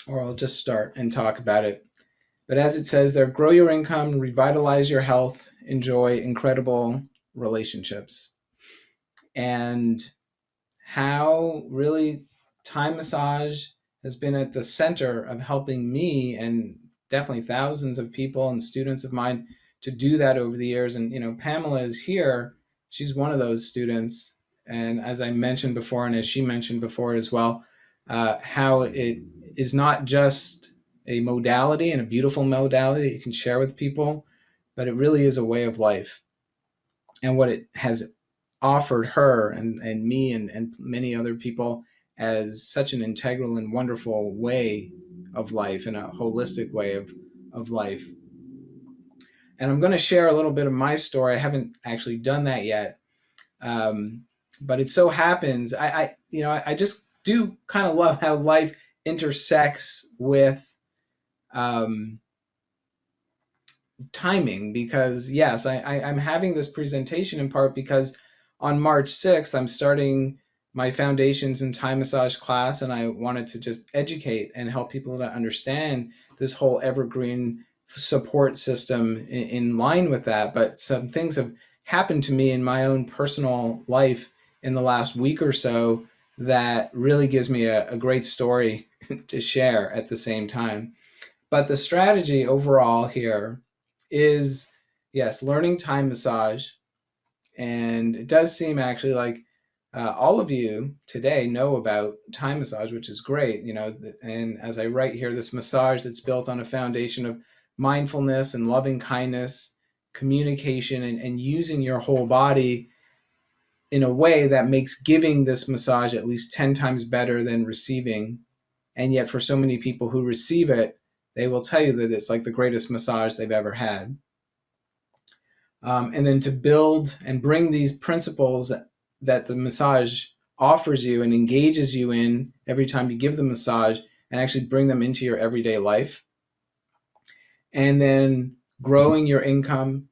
or I'll just start and talk about it. But as it says there, grow your income, revitalize your health, enjoy incredible relationships. And how really Thai massage has been at the center of helping me and definitely thousands of people and students of mine to do that over the years. And, Pamela is here. She's one of those students. And as I mentioned before, and as she mentioned before as well, how it is not just a modality and a beautiful modality that you can share with people, but it really is a way of life. And what it has offered her and me and many other people as such an integral and wonderful way of life and a holistic way of life. And I'm going to share a little bit of my story. I haven't actually done that yet. But it so happens, I just do kind of love how life intersects with um, timing because yes, I'm having this presentation in part because on March 6th I'm starting my foundations in Thai massage class, and I wanted to just educate and help people to understand this whole evergreen support system in line with that. But some things have happened to me in my own personal life in the last week or so that really gives me a great story to share at the same time. But the strategy overall here is yes, learning Thai massage. And it does seem actually like all of you today know about Thai massage, which is great. And as I write here, this massage that's built on a foundation of mindfulness and loving kindness, communication, and using your whole body in a way that makes giving this massage at least 10 times better than receiving. And yet, for so many people who receive it, they will tell you that it's like the greatest massage they've ever had. And then to build and bring these principles that the massage offers you and engages you in every time you give the massage and actually bring them into your everyday life. And then growing your income,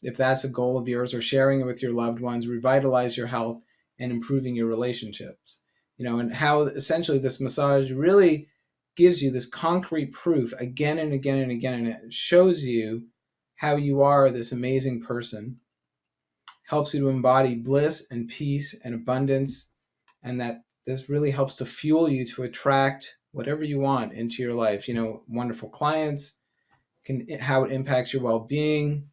if that's a goal of yours, or sharing it with your loved ones, revitalize your health and improving your relationships. And how essentially this massage really gives you this concrete proof again and again and again, and it shows you how you are this amazing person, helps you to embody bliss and peace and abundance, and that this really helps to fuel you to attract whatever you want into your life. Wonderful clients, how it impacts your well-being,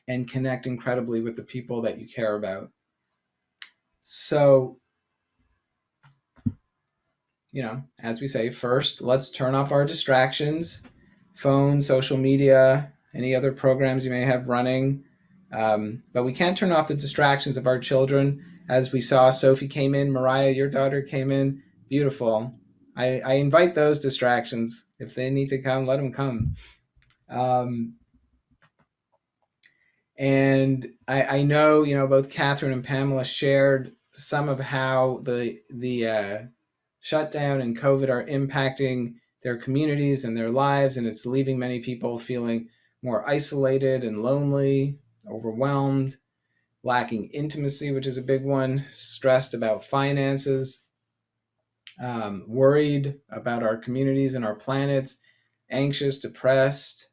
and connect incredibly with the people that you care about. So, as we say, first, let's turn off our distractions, phone, social media, any other programs you may have running. But we can't turn off the distractions of our children. As we saw, Sophie came in, Mariah, your daughter came in. Beautiful. I invite those distractions. If they need to come, let them come. Um, and I know, both Catherine and Pamela shared some of how the shutdown and COVID are impacting their communities and their lives, and it's leaving many people feeling more isolated and lonely, overwhelmed, lacking intimacy, which is a big one, stressed about finances, worried about our communities and our planets, anxious, depressed.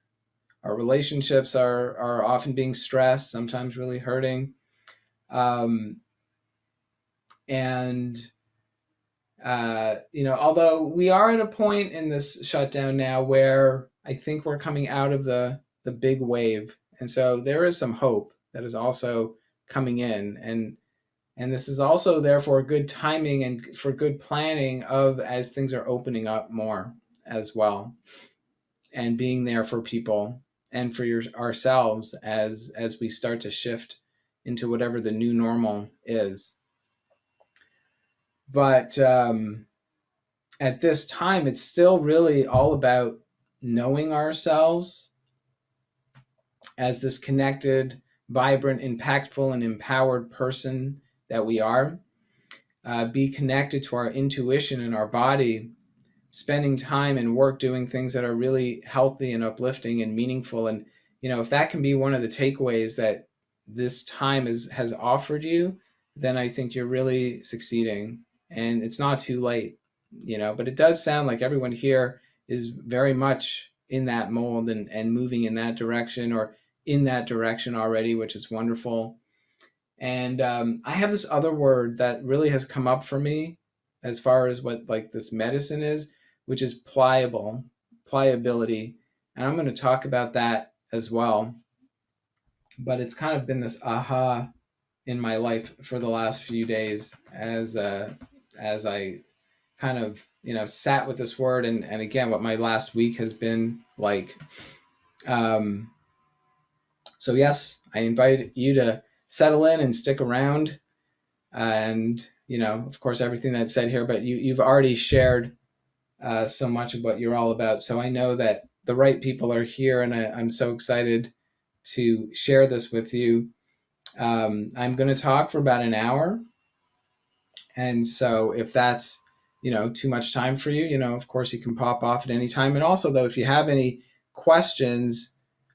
Our relationships are often being stressed, sometimes really hurting. Um, and although we are at a point in this shutdown now where I think we're coming out of the big wave, and so there is some hope that is also coming in, and this is also therefore good timing and for good planning of as things are opening up more as well, and being there for people and for ourselves as we start to shift into whatever the new normal is. But at this time, it's still really all about knowing ourselves as this connected, vibrant, impactful, and empowered person that we are. Be connected to our intuition and our body, spending time and work doing things that are really healthy and uplifting and meaningful. And, if that can be one of the takeaways that this time has offered you, then I think you're really succeeding. And it's not too late. but it does sound like everyone here is very much in that mold and moving in that direction or in that direction already, which is wonderful. And I have this other word that really has come up for me as far as what like this medicine is, which is pliability. And I'm going to talk about that as well. But it's kind of been this aha in my life for the last few days as I kind of sat with this word and again what my last week has been like. Um, so yes, I invite you to settle in and stick around, and of course everything that's said here. But you've already shared so much of what you're all about. So I know that the right people are here, and I'm so excited to share this with you. I'm going to talk for about an hour. And so if that's, too much time for you, of course you can pop off at any time. And also though, if you have any questions,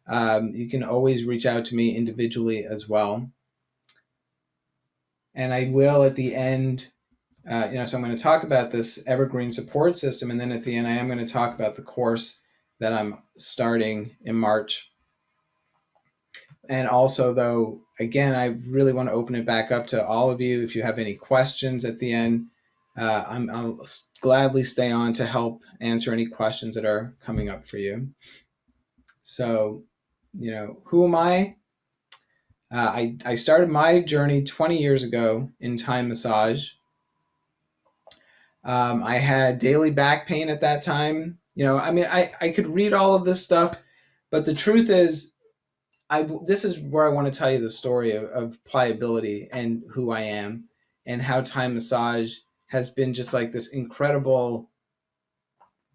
you can always reach out to me individually as well. And I will at the end, so I'm going to talk about this evergreen support system. And then at the end, I am going to talk about the course that I'm starting in March. And also, though, again, I really want to open it back up to all of you. If you have any questions at the end, I'll gladly stay on to help answer any questions that are coming up for you. So, who am I? I started my journey 20 years ago in Thai massage. I had daily back pain at that time. I could read all of this stuff, but the truth is, this is where I want to tell you the story of pliability and who I am and how Thai massage has been just like this incredible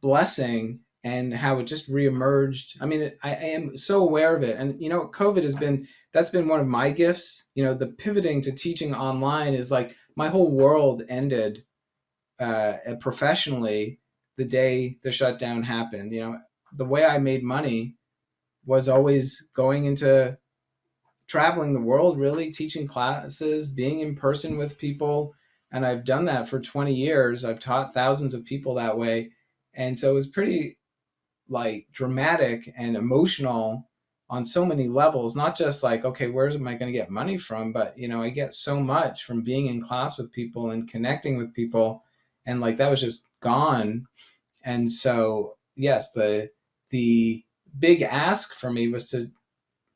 blessing and how it just reemerged. I am so aware of it. And, COVID that's been one of my gifts. The pivoting to teaching online is like my whole world ended professionally the day the shutdown happened. The way I made money was always going into traveling the world, really teaching classes, being in person with people. And I've done that for 20 years. I've taught thousands of people that way. And so it was pretty like dramatic and emotional on so many levels, not just like, okay, where am I going to get money from? But, I get so much from being in class with people and connecting with people. And like, that was just gone. And so, yes, the big ask for me was to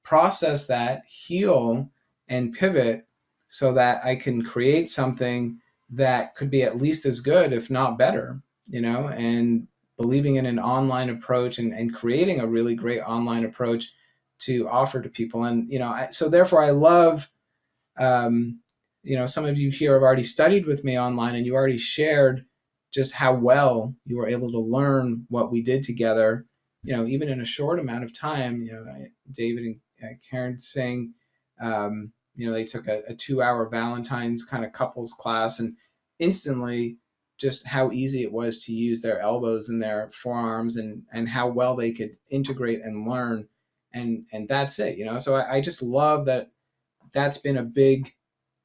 process that, heal, and pivot so that I can create something that could be at least as good, if not better, and believing in an online approach and creating a really great online approach to offer to people. And, so therefore I love, some of you here have already studied with me online and you already shared just how well you were able to learn what we did together, even in a short amount of time. David and Karen Singh, they took a 2-hour Valentine's kind of couples class, and instantly just how easy it was to use their elbows and their forearms and how well they could integrate and learn. And that's it, So I just love that that's been a big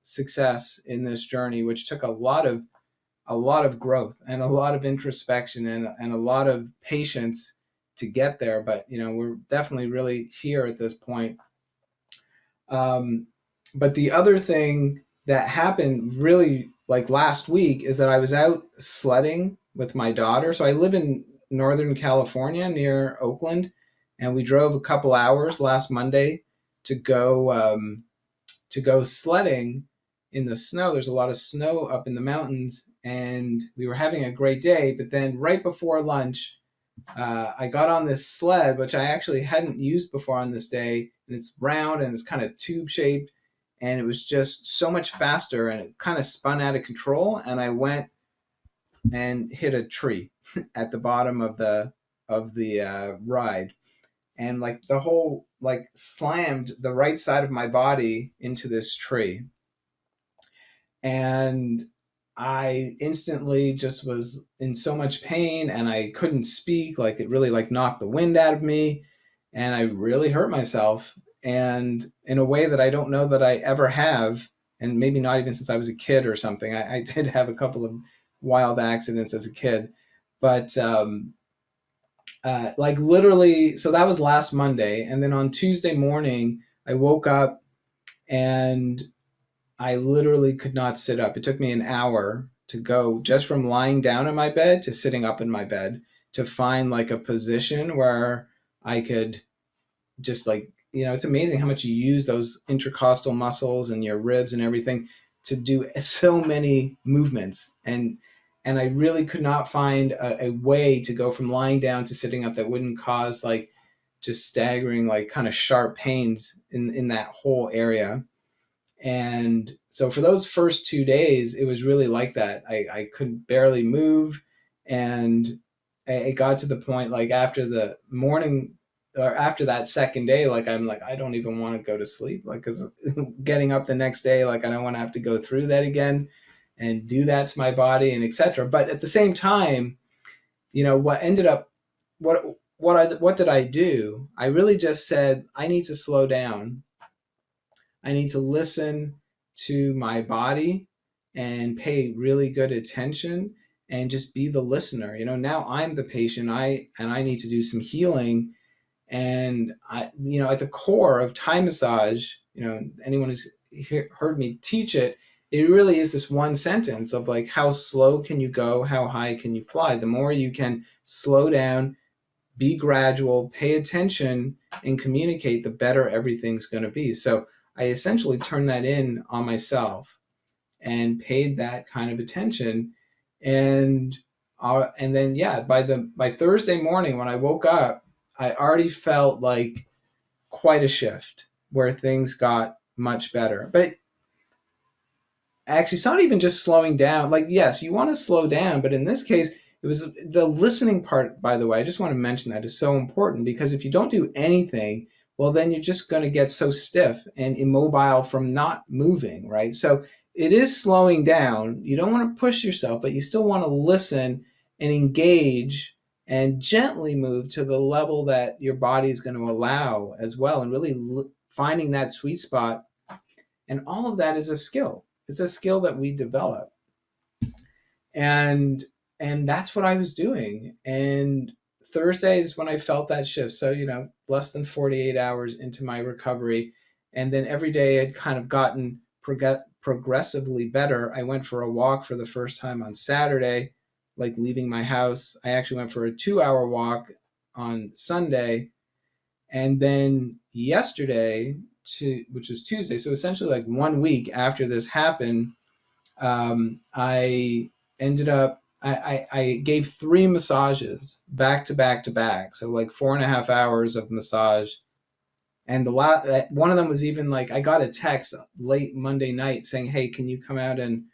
success in this journey, which took a lot of growth and a lot of introspection and a lot of patience to get there. But, we're definitely really here at this point. But the other thing that happened really like last week is that I was out sledding with my daughter. So I live in Northern California near Oakland, and we drove a couple hours last Monday to go sledding in the snow. There's a lot of snow up in the mountains, and we were having a great day. But then right before lunch, I got on this sled, which I actually hadn't used before on this day, and it's round and it's kind of tube shaped, and it was just so much faster, and it kind of spun out of control, and I went and hit a tree at the bottom of the ride, and like the whole like slammed the right side of my body into this tree, and I instantly just was in so much pain and I couldn't speak. Like it really like knocked the wind out of me, and I really hurt myself, and in a way that I don't know that I ever have, and maybe not even since I was a kid or something. I did have a couple of wild accidents as a kid. But like literally, so that was last Monday. And then on Tuesday morning, I woke up and I literally could not sit up. It took me an hour to go just from lying down in my bed to sitting up in my bed to find like a position where I could just like, it's amazing how much you use those intercostal muscles and your ribs and everything to do so many movements. And I really could not find a way to go from lying down to sitting up that wouldn't cause like just staggering, like kind of sharp pains in that whole area. And so for those first 2 days, it was really like that. I could barely move. And it got to the point like after the morning or after that second day, like I'm like, I don't even want to go to sleep. Like, cause getting up the next day, like I don't want to have to go through that again and do that to my body and etc. But at the same time, what ended up, what did I do? I really just said, I need to slow down. I need to listen to my body and pay really good attention and just be the listener. Now I'm the patient. I need to do some healing. And at the core of Thai massage, anyone who's heard me teach it, it really is this one sentence of like, how slow can you go? How high can you fly? The more you can slow down, be gradual, pay attention, and communicate, the better everything's going to be. So I essentially turned that in on myself and paid that kind of attention. And then yeah, by Thursday morning when I woke up, I already felt like quite a shift where things got much better. But actually, it's not even just slowing down. Like, yes, you want to slow down, but in this case, it was the listening part, by the way. I just want to mention that is so important because if you don't do anything, well, then you're just going to get so stiff and immobile from not moving, right? So it is slowing down. You don't want to push yourself, but you still want to listen and engage and gently move to the level that your body is going to allow as well, and really finding that sweet spot. And all of that is a skill. It's a skill that we develop. And that's what I was doing. And Thursday is when I felt that shift. So, less than 48 hours into my recovery. And then every day had kind of gotten progressively better. I went for a walk for the first time on Saturday, like leaving my house. I actually went for a 2-hour walk on Sunday. And then yesterday, which was Tuesday, so essentially like 1 week after this happened, I ended up I gave 3 massages back to back to back, so like 4.5 hours of massage. And one of them was even like I got a text late Monday night saying, "Hey, can you come out and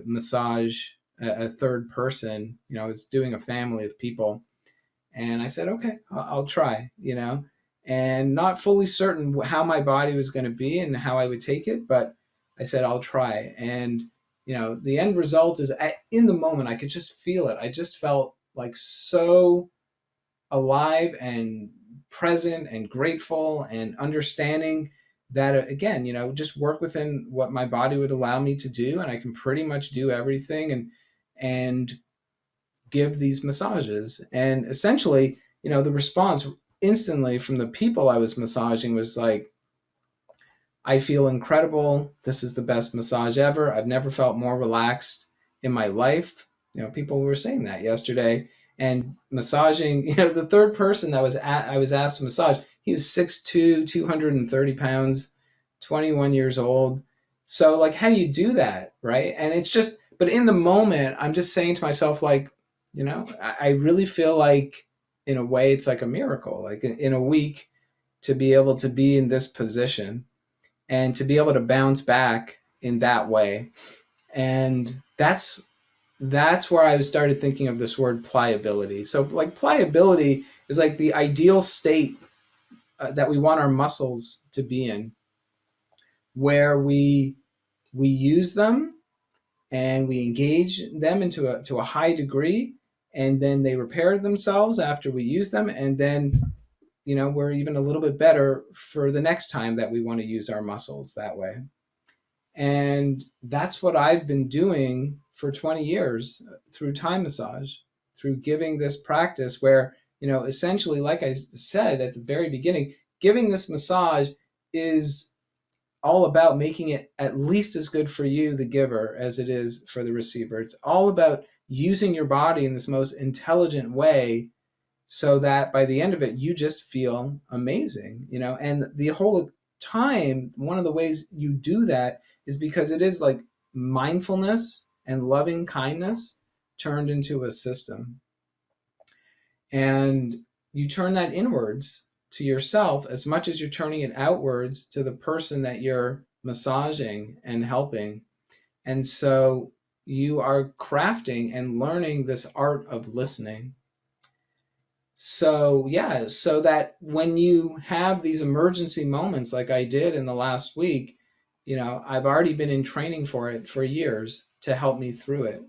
massage a third person?" I was doing a family of people, and I said, "Okay, I'll try." And not fully certain how my body was going to be and how I would take it, but I said, I'll try. And, the end result is in the moment, I could just feel it. I just felt like so alive and present and grateful and understanding that, again, just work within what my body would allow me to do. And I can pretty much do everything and give these massages. And essentially, the response instantly from the people I was massaging was like, I feel incredible. This is the best massage ever. I've never felt more relaxed in my life. People were saying that yesterday. And massaging, the third person that I was asked to massage, he was 6'2", 230 pounds, 21 years old. So like, how do you do that? Right. And it's just, but in the moment, I'm just saying to myself, like, I really feel like in a way, it's like a miracle, like in a week to be able to be in this position and to be able to bounce back in that way. And that's where I started thinking of this word pliability. So like pliability is like the ideal state that we want our muscles to be in, where we use them and we engage them to a high degree, and then they repair themselves after we use them, and then we're even a little bit better for the next time that we want to use our muscles that way. And that's what I've been doing for 20 years through Thai massage, through giving this practice where, essentially, like I said at the very beginning, giving this massage is all about making it at least as good for you, the giver, as it is for the receiver. It's all about using your body in this most intelligent way so that by the end of it, you just feel amazing, and the whole time, one of the ways you do that is because it is like mindfulness and loving kindness turned into a system. And you turn that inwards to yourself as much as you're turning it outwards to the person that you're massaging and helping. And so you are crafting and learning this art of listening. So, yeah, so that when you have these emergency moments like I did in the last week, I've already been in training for it for years to help me through it.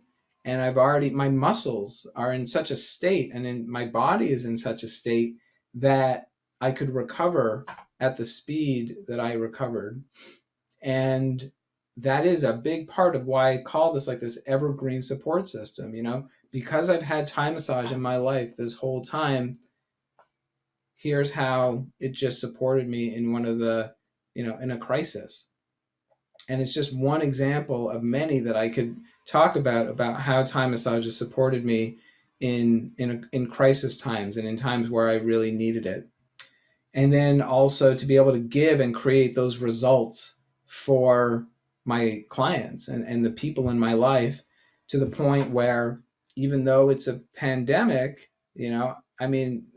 And my muscles are in such a state, and my body is in such a state that I could recover at the speed that I recovered. And that is a big part of why I call this like this evergreen support system, because I've had Thai massage in my life this whole time. Here's how it just supported me in one of the, in a crisis. And it's just one example of many that I could talk about how Thai massage has supported me in crisis times and in times where I really needed it. And then also to be able to give and create those results for my clients and the people in my life, to the point where, even though it's a pandemic, I mean,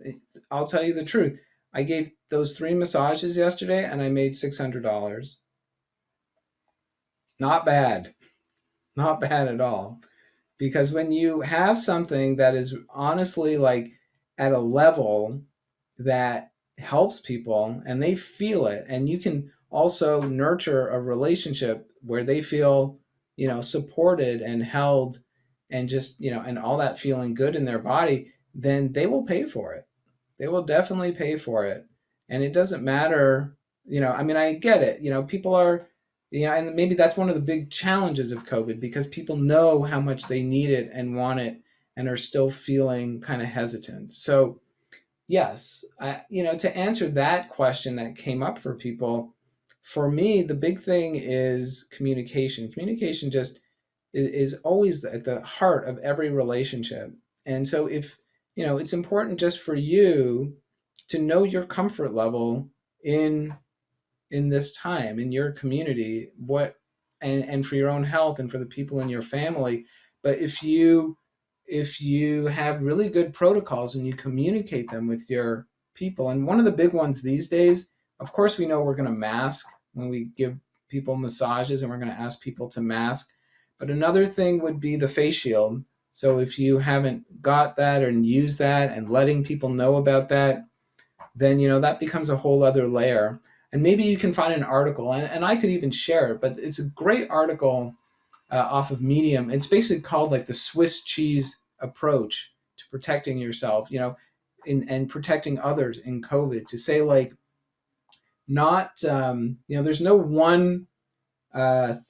I'll tell you the truth. I gave those 3 massages yesterday and I made $600. Not bad. Not bad at all. Because when you have something that is honestly like at a level that helps people and they feel it, and you can also nurture a relationship where they feel, supported and held, and just, and all that feeling good in their body, then they will pay for it. They will definitely pay for it. And it doesn't matter, I mean, I get it. People are, and maybe that's one of the big challenges of COVID, because people know how much they need it and want it and are still feeling kind of hesitant. So, yes, to answer that question that came up for people, for me, the big thing is communication. Communication just is always at the heart of every relationship. And so if, it's important just for you to know your comfort level in this time, in your community, and for your own health and for the people in your family. But if you have really good protocols and you communicate them with your people, and one of the big ones these days, of course, we know we're going to mask when we give people massages, and we're going to ask people to mask. But another thing would be the face shield. So if you haven't got that and used that, and letting people know about that, then that becomes a whole other layer. And maybe you can find an article, and I could even share it, but it's a great article off of Medium. It's basically called like the Swiss cheese approach to protecting yourself, and protecting others in COVID. To say like, not, there's no one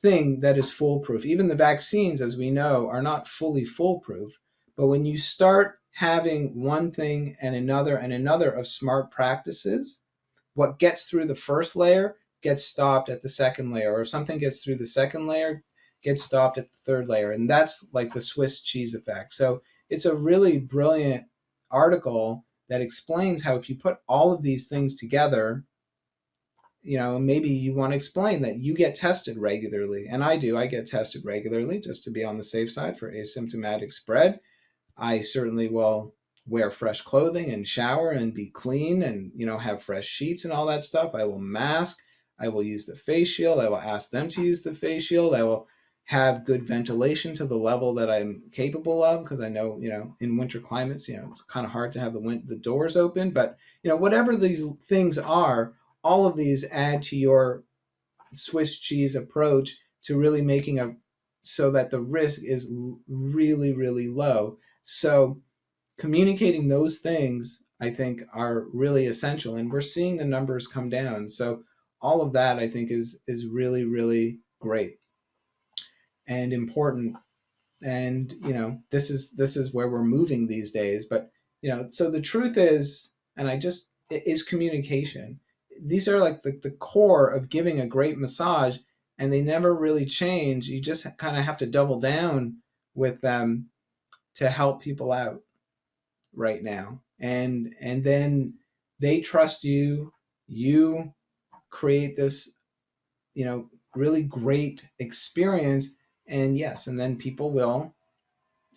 thing that is foolproof. Even the vaccines, as we know, are not fully foolproof. But when you start having one thing and another of smart practices, what gets through the first layer gets stopped at the second layer, or if something gets through the second layer, gets stopped at the third layer. And that's like the Swiss cheese effect. So it's a really brilliant article that explains how, if you put all of these things together, maybe you want to explain that you get tested regularly. And I do. I get tested regularly just to be on the safe side for asymptomatic spread. I certainly will wear fresh clothing and shower and be clean and, have fresh sheets and all that stuff. I will mask. I will use the face shield. I will ask them to use the face shield. I will have good ventilation to the level that I'm capable of, because I know, in winter climates, it's kind of hard to have the doors open. But, whatever these things are, all of these add to your Swiss cheese approach to really making so that the risk is really, really low. So communicating those things, I think, are really essential, and we're seeing the numbers come down. So all of that, I think, is really, really great and important. And this is where we're moving these days. But so the truth is, and I just it is communication. These are like the core of giving a great massage, and they never really change. You just kind of have to double down with them to help people out right now. And then they trust you. You create this really great experience. And yes, and then people will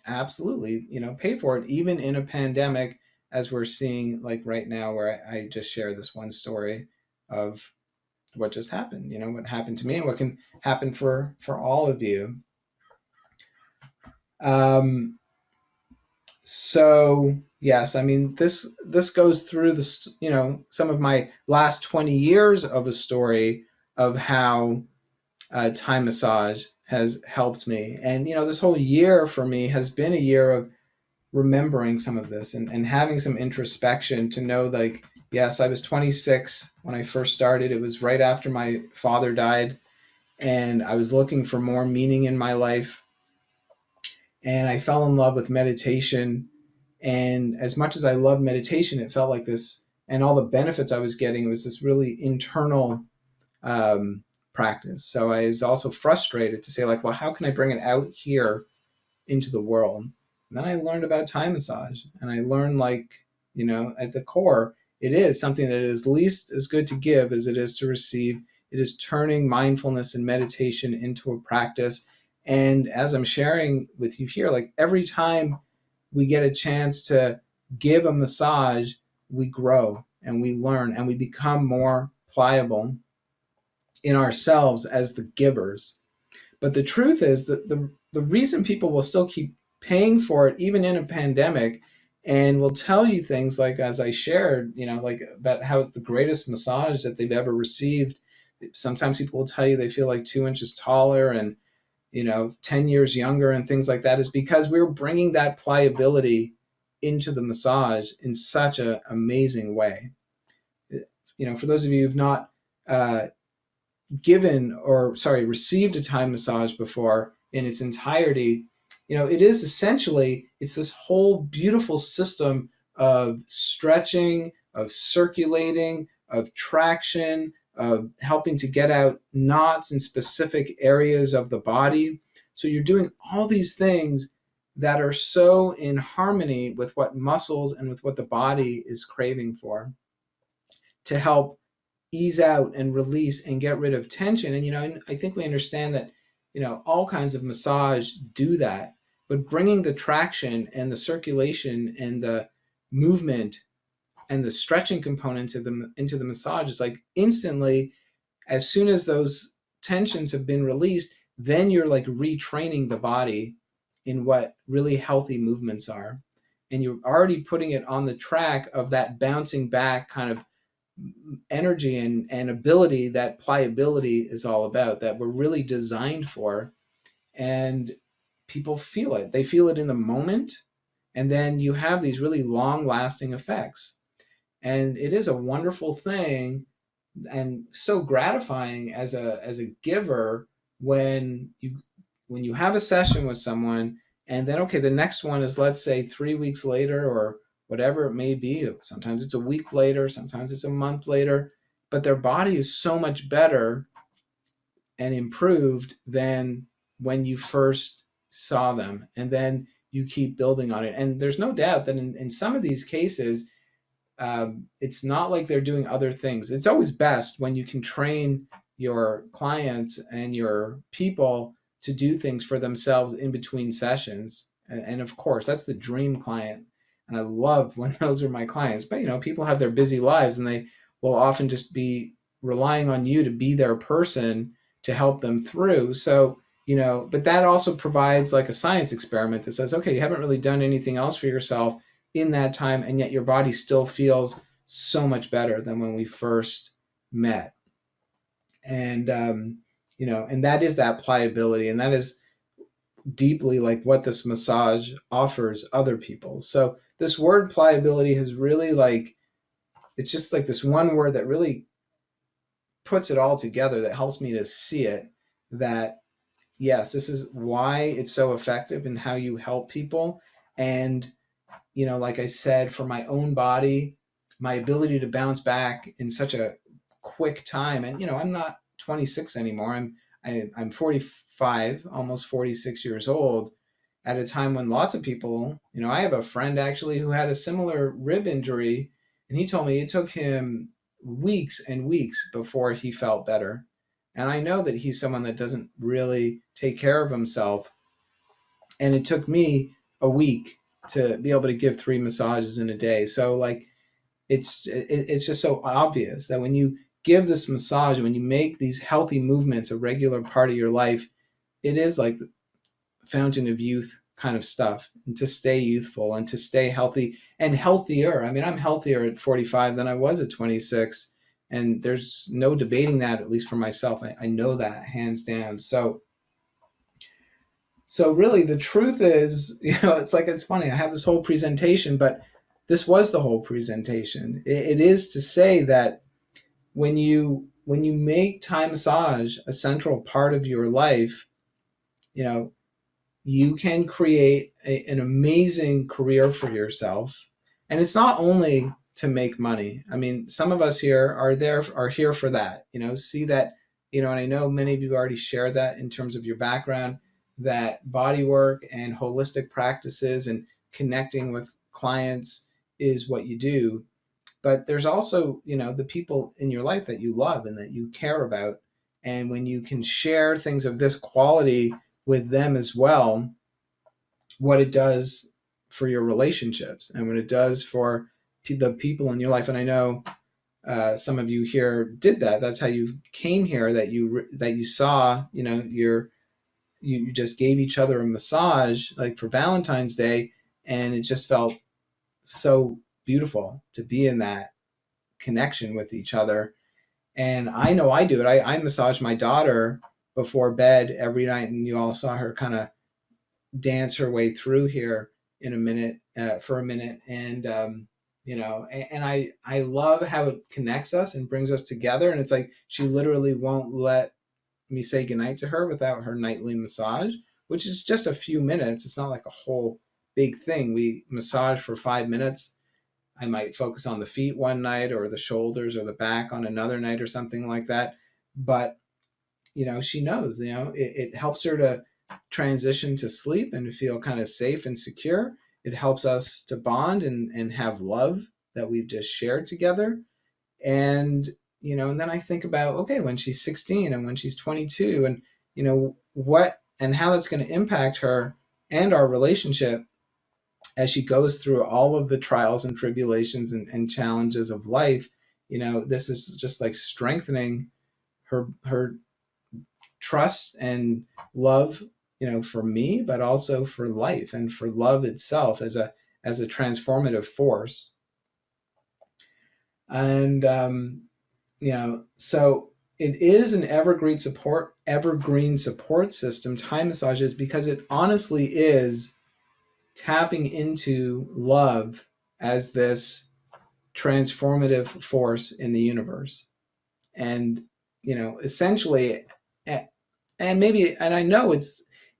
absolutely pay for it, even in a pandemic, as we're seeing like right now, where I just share this one story of what just happened, what happened to me and what can happen for all of you. So yes, I mean, this goes through this, some of my last 20 years of a story of how Thai massage has helped me. And this whole year for me has been a year of remembering some of this, and having some introspection to know, like, yes, I was 26 when I first started. It was right after my father died, and I was looking for more meaning in my life. And I fell in love with meditation. And as much as I loved meditation, it felt like this, and all the benefits I was getting, it was this really internal practice. So I was also frustrated to say, like, well, how can I bring it out here into the world? And then I learned about Thai massage, and I learned, like, at the core, it is something that is least as good to give as it is to receive. It is turning mindfulness and meditation into a practice. And as I'm sharing with you here, like, every time we get a chance to give a massage, we grow and we learn and we become more pliable in ourselves as the givers. But the truth is that the reason people will still keep paying for it, even in a pandemic, and will tell you things like, as I shared, like, about how it's the greatest massage that they've ever received. Sometimes people will tell you they feel like 2 inches taller and 10 years younger and things like that, is because we're bringing that pliability into the massage in such an amazing way. For those of you who've not received a Thai massage before in its entirety, it is essentially, it's this whole beautiful system of stretching, of circulating, of traction, of helping to get out knots in specific areas of the body. So you're doing all these things that are so in harmony with what muscles and with what the body is craving for, to help ease out and release and get rid of tension. And I think we understand that all kinds of massage do that, but bringing the traction and the circulation and the movement and the stretching components of into the massage is like instantly, as soon as those tensions have been released, then you're like retraining the body in what really healthy movements are, and you're already putting it on the track of that bouncing back kind of energy and ability that pliability is all about, that we're really designed for. And people feel it. They feel it in the moment, and then you have these really long lasting effects. And it is a wonderful thing and so gratifying as a giver when you have a session with someone, and then, okay, the next one is, let's say, 3 weeks later, or whatever it may be. Sometimes it's a week later, sometimes it's a month later, but their body is so much better and improved than when you first saw them. And then you keep building on it. And there's no doubt that in some of these cases, it's not like they're doing other things. It's always best when you can train your clients and your people to do things for themselves in between sessions. And of course, that's the dream client. And I love when those are my clients. But people have their busy lives, and they will often just be relying on you to be their person to help them through. So, but that also provides like a science experiment that says, okay, you haven't really done anything else for yourself in that time, and yet your body still feels so much better than when we first met. And and that is that pliability, and that is deeply like what this massage offers other people. So this word pliability has really, like, it's just like this one word that really puts it all together, that helps me to see it, that yes, this is why it's so effective in how you help people. And, like I said, for my own body, my ability to bounce back in such a quick time. And, I'm not 26 anymore. I'm 45, almost 46 years old, at a time when lots of people, I have a friend actually who had a similar rib injury, and he told me it took him weeks and weeks before he felt better. And I know that he's someone that doesn't really take care of himself. And it took me a week to be able to give 3 massages in a day. So like it's just so obvious that when you give this massage, when you make these healthy movements a regular part of your life, it is like the fountain of youth kind of stuff, and to stay youthful and to stay healthy and healthier. I mean, I'm healthier at 45 than I was at 26. And there's no debating that, at least for myself. I know that hands down. So really, the truth is, it's funny. I have this whole presentation, but this was the whole presentation. It is to say that when you make Thai massage a central part of your life, you know, you can create an amazing career for yourself. And it's not only to make money. I mean, some of us here are here for that, see that, and I know many of you already shared that in terms of your background, that body work and holistic practices and connecting with clients is what you do. But there's also, the people in your life that you love and that you care about. And when you can share things of this quality with them as well, what it does for your relationships and what it does for the people in your life. And I know some of you here did that. That's how you came here. That you saw. You just gave each other a massage like for Valentine's Day, and it just felt so beautiful to be in that connection with each other. And I know I do it. I massage my daughter before bed every night, and you all saw her kind of dance her way through here in a minute for a minute. And and I love how it connects us and brings us together. And it's like she literally won't let me say goodnight to her without her nightly massage, which is just a few minutes. It's not like a whole big thing. We massage for 5 minutes. I might focus on the feet one night, or the shoulders or the back on another night, or something like that. But she knows, it helps her to transition to sleep and feel kind of safe and secure. It helps us to bond and have love that we've just shared together. And, and then I think about, okay, when she's 16 and when she's 22, and, what and how that's going to impact her and our relationship as she goes through all of the trials and tribulations and challenges of life. This is just like strengthening her trust and love, for me, but also for life and for love itself as a transformative force. And so it is an evergreen support system, Thai massages, because it honestly is tapping into love as this transformative force in the universe. And essentially, and I know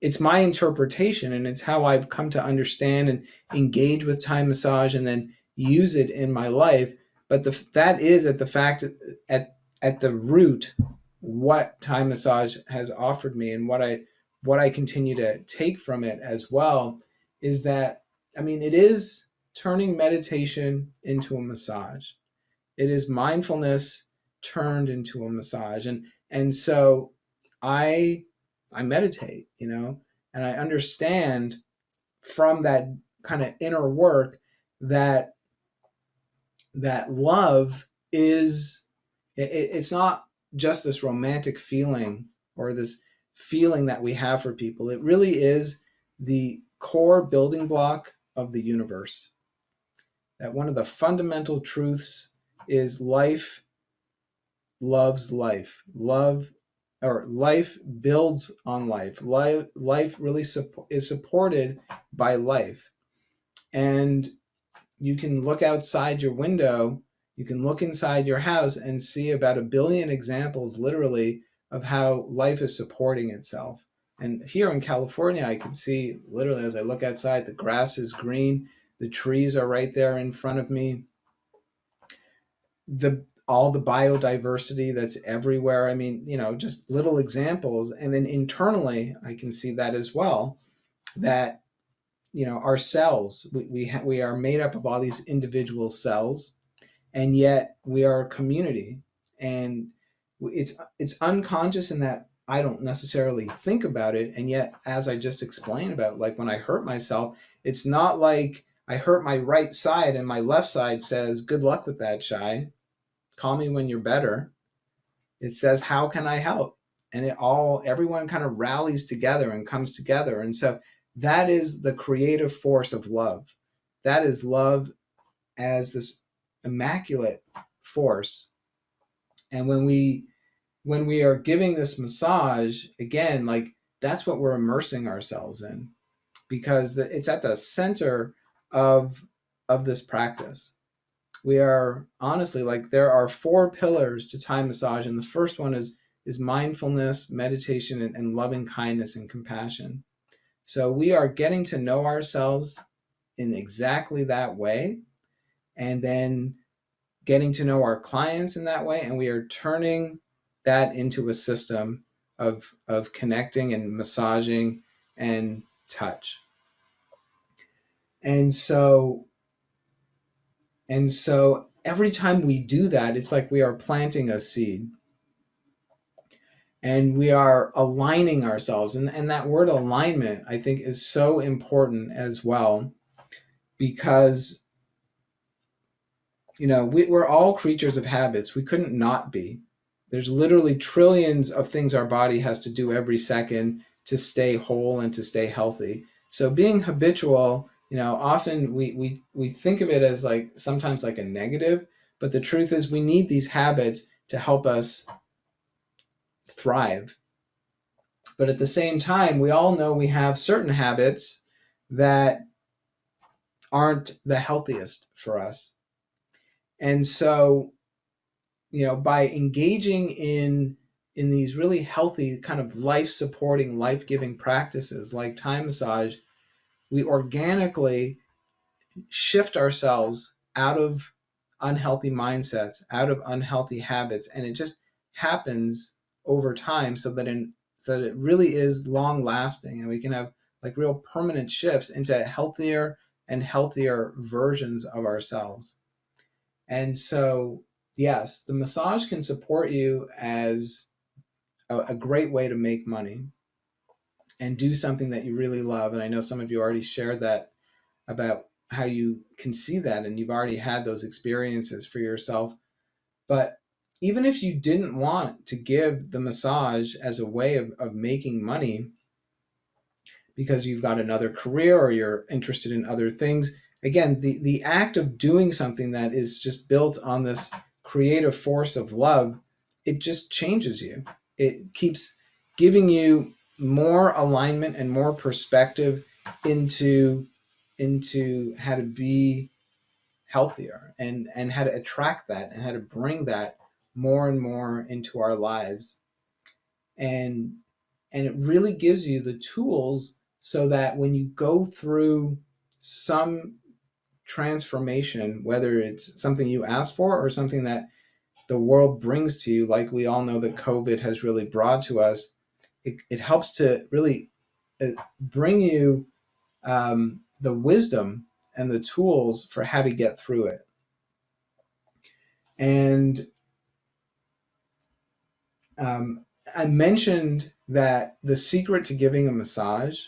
it's my interpretation, and it's how I've come to understand and engage with Thai massage and then use it in my life. But that is at the root what Thai massage has offered me, and what I continue to take from it as well is that, I mean, it is turning meditation into a massage. It is mindfulness turned into a massage. And so I I meditate, and I understand from that kind of inner work that love is, it's not just this romantic feeling or this feeling that we have for people. It really is the core building block of the universe. That one of the fundamental truths is life loves life. Life builds on life. Life really is supported by life. And you can look outside your window, you can look inside your house and see about 1 billion examples, literally, of how life is supporting itself. And here in California, I can see literally as I look outside, the grass is green, the trees are right there in front of me, the all the biodiversity that's everywhere. I mean, just little examples. And then internally, I can see that as well, that our cells, we are made up of all these individual cells, and yet we are a community. And it's unconscious in that I don't necessarily think about it. And yet, as I just explained about, like when I hurt myself, it's not like I hurt my right side and my left side says, good luck with that, Shy, call me when you're better. It says, how can I help? And everyone kind of rallies together and comes together. And so that is the creative force of love. That is love as this immaculate force. And when we are giving this massage, again, like that's what we're immersing ourselves in, because it's at the center of this practice. We are honestly, like, there are 4 pillars to Thai massage, and the first one is mindfulness, meditation, and loving kindness and compassion. So we are getting to know ourselves in exactly that way, and then getting to know our clients in that way, and we are turning that into a system of connecting and massaging and touch. And so every time we do that, it's like we are planting a seed, and we are aligning ourselves. And that word alignment, I think, is so important as well, because we're all creatures of habits. We couldn't not be. There's literally trillions of things our body has to do every second to stay whole and to stay healthy. So being habitual, often we think of it as like sometimes like a negative, but the truth is we need these habits to help us thrive. But at the same time, we all know we have certain habits that aren't the healthiest for us. And so, by engaging in these really healthy kind of life-supporting, life-giving practices like Thai massage, we organically shift ourselves out of unhealthy mindsets, out of unhealthy habits, and it just happens over time, so that it really is long lasting, and we can have like real permanent shifts into healthier and healthier versions of ourselves. And so, yes, the massage can support you as a great way to make money and do something that you really love. And I know some of you already shared that about how you can see that, and you've already had those experiences for yourself. But even if you didn't want to give the massage as a way of making money, because you've got another career or you're interested in other things, again, the act of doing something that is just built on this creative force of love, it just changes you. It keeps giving you more alignment and more perspective into how to be healthier, and how to attract that and how to bring that more and more into our lives. And it really gives you the tools so that when you go through some transformation, whether it's something you ask for or something that the world brings to you, like we all know that COVID has really brought to us, it helps to really bring you the wisdom and the tools for how to get through it. And I mentioned that the secret to giving a massage,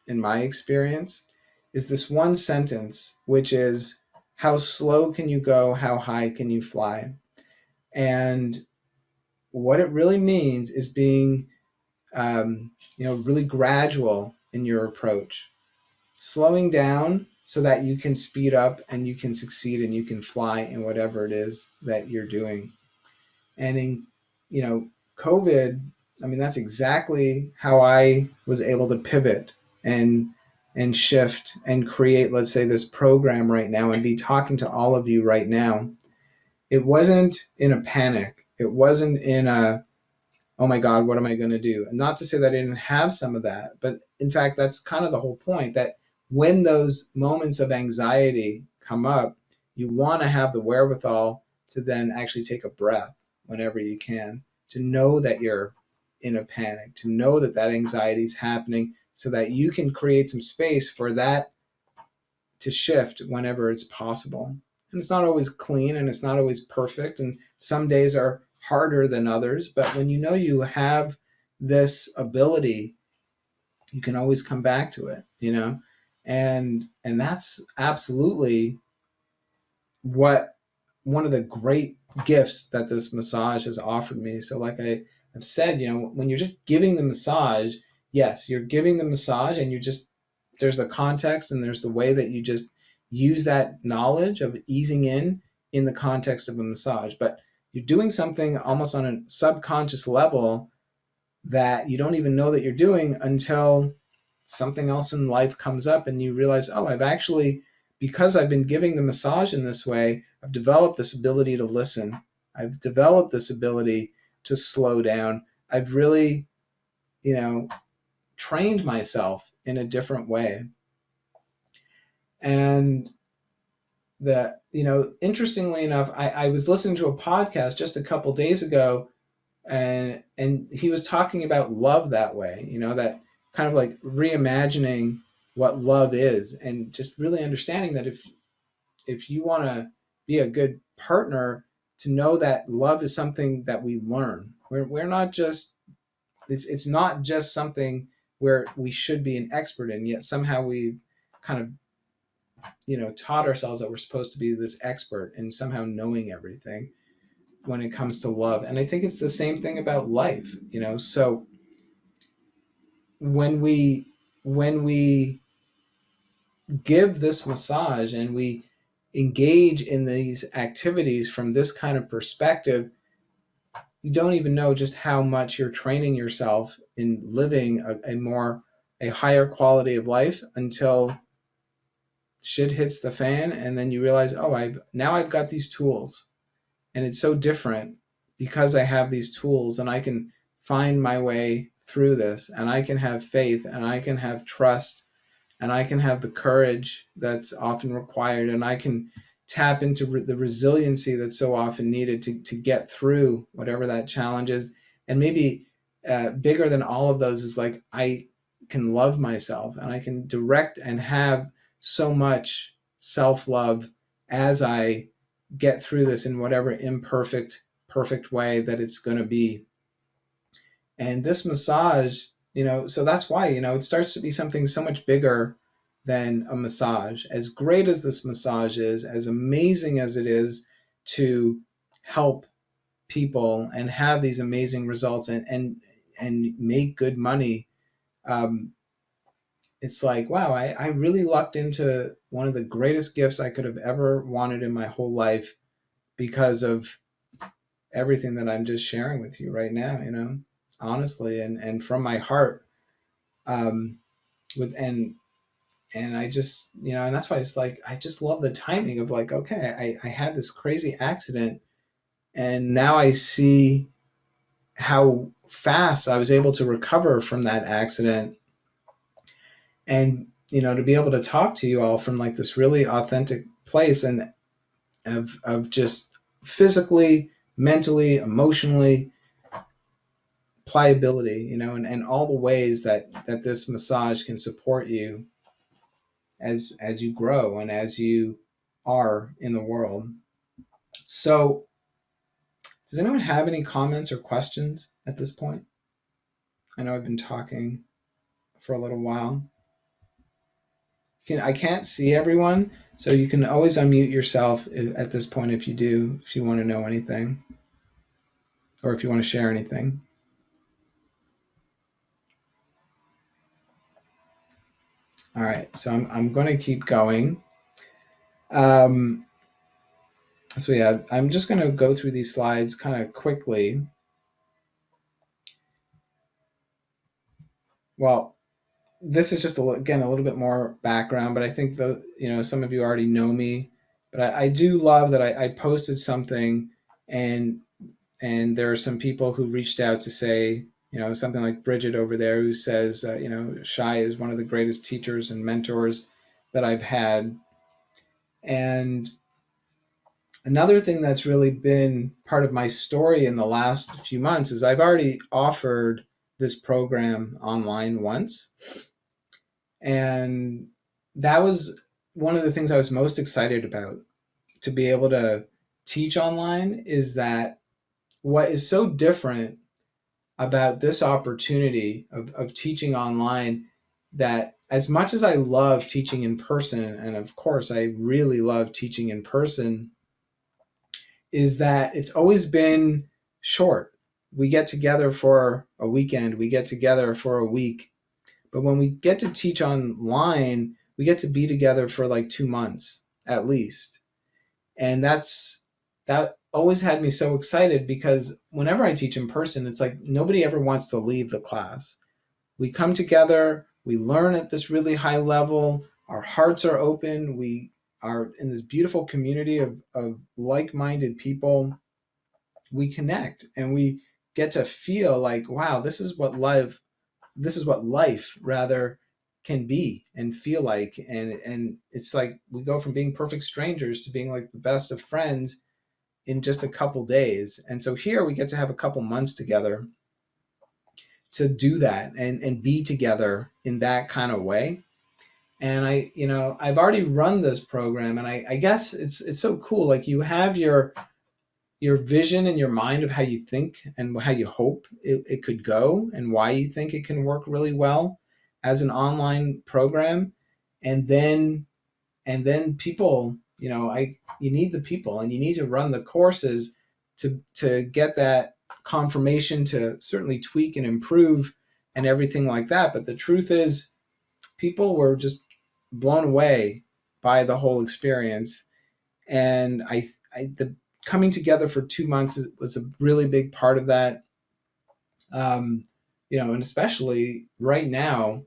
in my experience, is this one sentence, which is, how slow can you go? How high can you fly? And what it really means is being, really gradual in your approach, slowing down so that you can speed up and you can succeed and you can fly in whatever it is that you're doing. And in, COVID, I mean, that's exactly how I was able to pivot and shift and create, let's say, this program right now and be talking to all of you right now. It wasn't in a panic. It wasn't in a oh my God, what am I going to do? And not to say that I didn't have some of that, but in fact, that's kind of the whole point, that when those moments of anxiety come up, you want to have the wherewithal to then actually take a breath whenever you can, to know that you're in a panic, to know that that anxiety is happening so that you can create some space for that to shift whenever it's possible. And it's not always clean and it's not always perfect. And some days are harder than others. But when you know you have this ability, you can always come back to it, you know? And that's absolutely what one of the great gifts that this massage has offered me. So like I've said, you know, when you're just giving the massage, yes, you're giving the massage and you just, there's the context and there's the way that you just use that knowledge of easing in the context of a massage. But you're doing something almost on a subconscious level that you don't even know that you're doing until something else in life comes up and you realize, oh, I've actually, because I've been giving the massage in this way, I've developed this ability to listen. I've developed this ability to slow down. I've really, you know, trained myself in a different way. And the, you know, interestingly enough, I was listening to a podcast just a couple days ago, and he was talking about love that way, you know, that kind of like reimagining what love is, and just really understanding that if you want to be a good partner, to know that love is something that we learn. We're not just, it's not just something where we should be an expert in, yet somehow we kind of, you know, taught ourselves that we're supposed to be this expert and somehow knowing everything when it comes to love. And I think it's the same thing about life, you know. So when we give this massage and we engage in these activities from this kind of perspective, you don't even know just how much you're training yourself in living a higher quality of life until shit hits the fan, and then you realize, oh, I've got these tools, and it's so different because I have these tools and I can find my way through this, and I can have faith and I can have trust and I can have the courage that's often required, and I can tap into the resiliency that's so often needed to get through whatever that challenge is. And maybe bigger than all of those is like, I can love myself and I can direct and have so much self-love as I get through this in whatever imperfect, perfect way that it's going to be. And this massage, you know, so that's why, you know, it starts to be something so much bigger than a massage. As great as this massage is, as amazing as it is to help people and have these amazing results and make good money, um, it's like, wow, I really lucked into one of the greatest gifts I could have ever wanted in my whole life because of everything that I'm just sharing with you right now, you know, honestly, and from my heart. Um, with and I just, you know, and that's why it's like, I just love the timing of like, okay, I had this crazy accident and now I see how fast I was able to recover from that accident. And, you know, to be able to talk to you all from like this really authentic place and of just physically, mentally, emotionally, pliability, you know, and all the ways that this massage can support you as you grow and as you are in the world. So, does anyone have any comments or questions at this point? I know I've been talking for a little while. I can't see everyone, so you can always unmute yourself at this point if you want to know anything or if you want to share anything. All right, so I'm going to keep going. Um, so yeah, I'm just going to go through these slides kind of quickly. Well, this is just again a little bit more background, but I think some of you already know me, but I do love that I posted something, and And there are some people who reached out to say, something like Bridget over there, who says, Shai is one of the greatest teachers and mentors that I've had. And another thing that's really been part of my story in the last few months is I've already offered this program online once. And that was one of the things I was most excited about, to be able to teach online, is that what is so different about this opportunity of teaching online, that as much as I love teaching in person, and of course I really love teaching in person, is that it's always been short. We get together for a weekend, we get together for a week. But when we get to teach online, we get to be together for like 2 months at least. And that always had me so excited, because whenever I teach in person, it's like nobody ever wants to leave the class. We come together, we learn at this really high level, our hearts are open, we are in this beautiful community of like-minded people. We connect and we get to feel like, wow, this is what life rather can be and feel like. And it's like we go from being perfect strangers to being like the best of friends in just a couple days. And so here we get to have a couple months together to do that and be together in that kind of way. And I've already run this program, and I guess it's so cool. Like, you have your vision in your mind of how you think and how you hope it could go, and why you think it can work really well as an online program. And then people, you need the people, and you need to run the courses to get that confirmation, to certainly tweak and improve and everything like that. But the truth is, people were just blown away by the whole experience. And the coming together for 2 months was a really big part of that. um, and especially right now,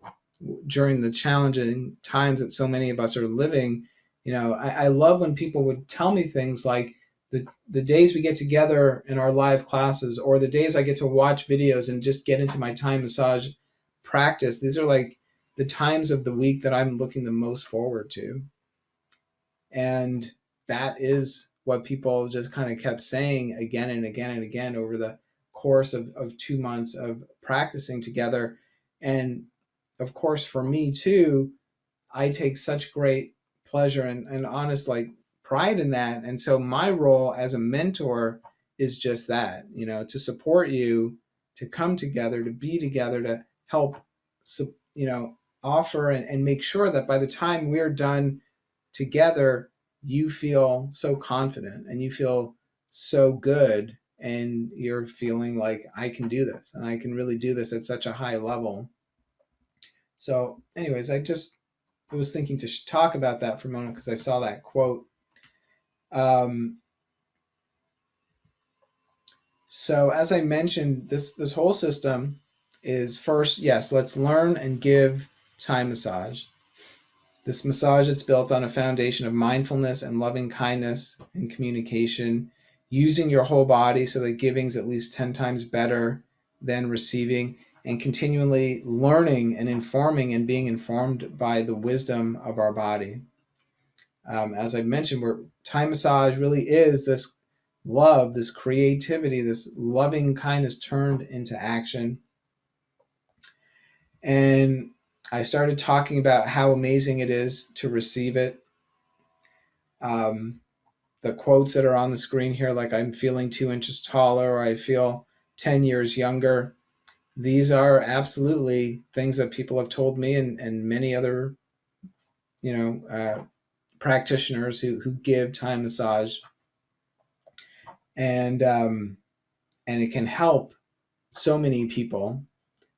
during the challenging times that so many of us are living, I love when people would tell me things like, the days we get together in our live classes, or the days I get to watch videos and just get into my Thai massage practice, these are like the times of the week that I'm looking the most forward to. And that is what people just kind of kept saying again and again and again over the course of 2 months of practicing together. And of course, for me too, I take such great pleasure and honest, like, pride in that. And so my role as a mentor is just that, to support you, to come together, to be together, to help, you know, offer and make sure that by the time we're done together, you feel so confident and you feel so good, and you're feeling like, I can do this, and I can really do this at such a high level. So anyways, I just was thinking to talk about that for a moment because I saw that quote. um, so as I mentioned, this whole system is, first, yes, let's learn and give Thai massage. This massage, it's built on a foundation of mindfulness and loving kindness and communication, using your whole body so that giving's at least 10 times better than receiving, and continually learning and informing and being informed by the wisdom of our body. As I mentioned, Thai massage really is this love, this creativity, this loving kindness turned into action. And I started talking about how amazing it is to receive it. Um, the quotes that are on the screen here, like, I'm feeling 2 inches taller, or I feel 10 years younger, these are absolutely things that people have told me, and many other, practitioners who give Thai massage. And it can help so many people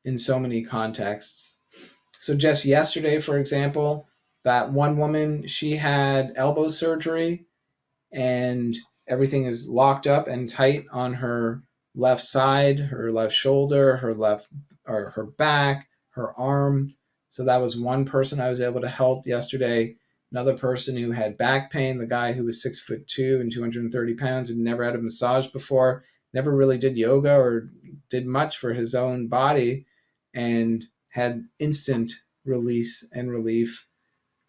in so many contexts. So just yesterday, for example, that one woman, she had elbow surgery, and everything is locked up and tight on her left side, her left shoulder, her back, her arm. So that was one person I was able to help yesterday. Another person who had back pain, the guy who was 6'2" and 230 pounds, and never had a massage before. never really did yoga or did much for his own body, and had instant release and relief.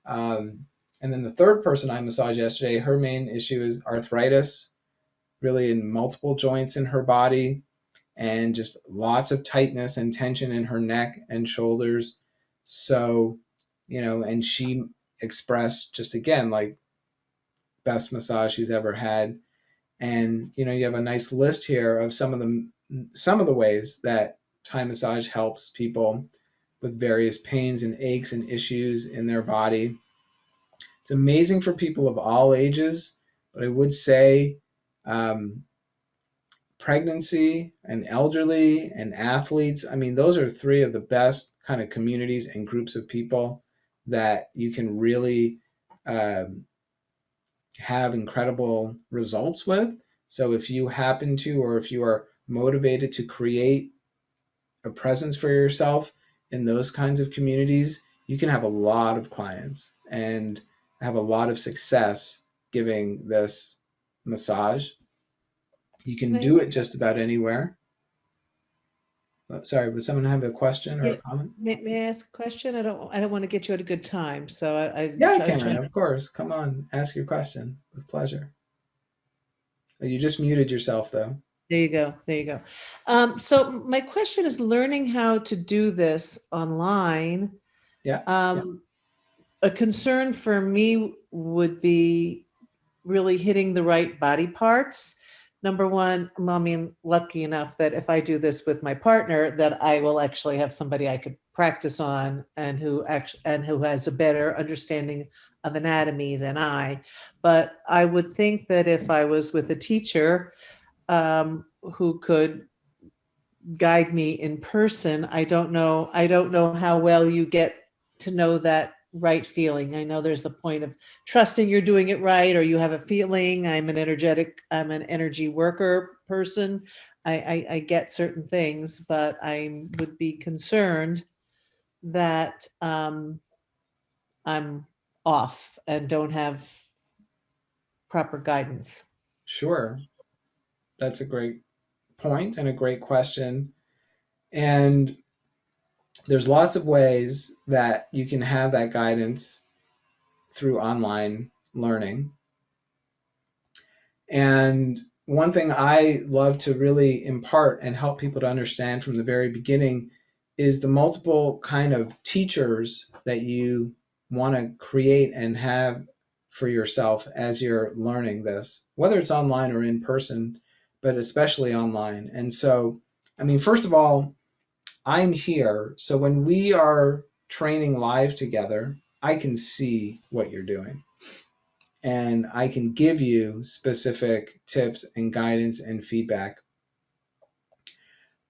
And then the third person I massaged yesterday, her main issue is arthritis, really in multiple joints in her body, and just lots of tightness and tension in her neck and shoulders. So, and she expressed just again, like, best massage she's ever had. And, you have a nice list here of some of the ways that Thai massage helps people with various pains and aches and issues in their body. It's amazing for people of all ages, but I would say um, pregnancy and elderly and athletes, I mean, those are three of the best kind of communities and groups of people that you can really um, have incredible results with. So if you happen to, or if you are motivated to create a presence for yourself in those kinds of communities, you can have a lot of clients and have a lot of success giving this massage. You can do Nice. it just about anywhere. Oh, sorry, would someone have a question or a Yeah. comment? May I ask a question? I don't want to get you at a good time, so Yeah, I I'm can, trying. of course. Come on, ask your question with pleasure. Oh, you just muted yourself, though. There you go. There you go. So my question is learning how to do this online. Yeah, Um, a concern for me would be really hitting the right body parts. Number one, I mean, lucky enough that if I do this with my partner, that I will actually have somebody I could practice on and who has a better understanding of anatomy than I. But I would think that if I was with a teacher who could guide me in person, I don't know how well you get to know that right feeling. I know there's a point of trusting you're doing it right, or you have a feeling. I'm an energy worker person. I get certain things, but I would be concerned that I'm off and don't have proper guidance. sure. That's a great point and a great question. And there's lots of ways that you can have that guidance through online learning. And one thing I love to really impart and help people to understand from the very beginning is the multiple kind of teachers that you want to create and have for yourself as you're learning this, whether it's online or in person, but especially online. And so, I mean, first of all, I'm here. So when we are training live together, I can see what you're doing and I can give you specific tips and guidance and feedback.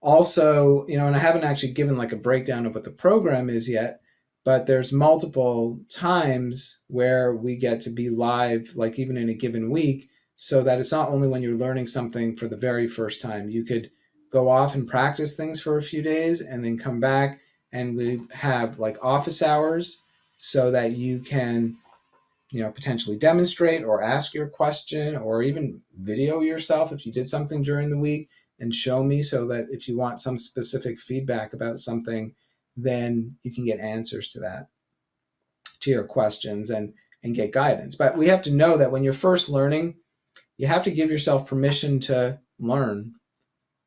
Also, and I haven't actually given like a breakdown of what the program is yet, but there's multiple times where we get to be live, like even in a given week, so that it's not only when you're learning something for the very first time. You could go off and practice things for a few days and then come back, and we have like office hours so that you can potentially demonstrate or ask your question or even video yourself if you did something during the week and show me, so that if you want some specific feedback about something, then you can get answers to your questions and get guidance. But we have to know that when you're first learning, you have to give yourself permission to learn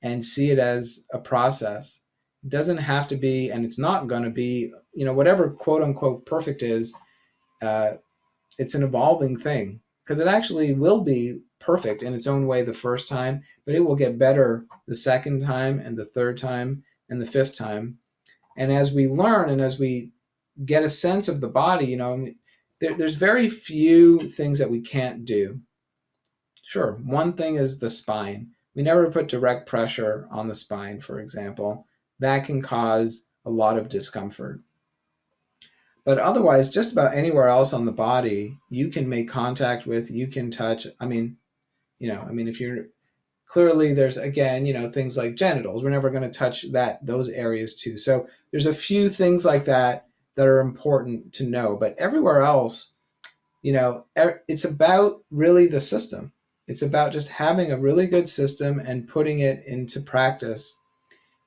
and see it as a process. It doesn't have to be, and it's not going to be, whatever quote unquote perfect is, uh, it's an evolving thing, because it actually will be perfect in its own way the first time, but it will get better the second time and the third time and the fifth time. And as we learn and as we get a sense of the body, there's very few things that we can't do. Sure, one thing is the spine. We never put direct pressure on the spine, for example. That can cause a lot of discomfort. But otherwise, just about anywhere else on the body, you can make contact with, you can touch. If you're clearly, there's again, things like genitals. We're never going to touch those areas too. So there's a few things like that are important to know. But everywhere else, it's about really the system. It's about just having a really good system and putting it into practice.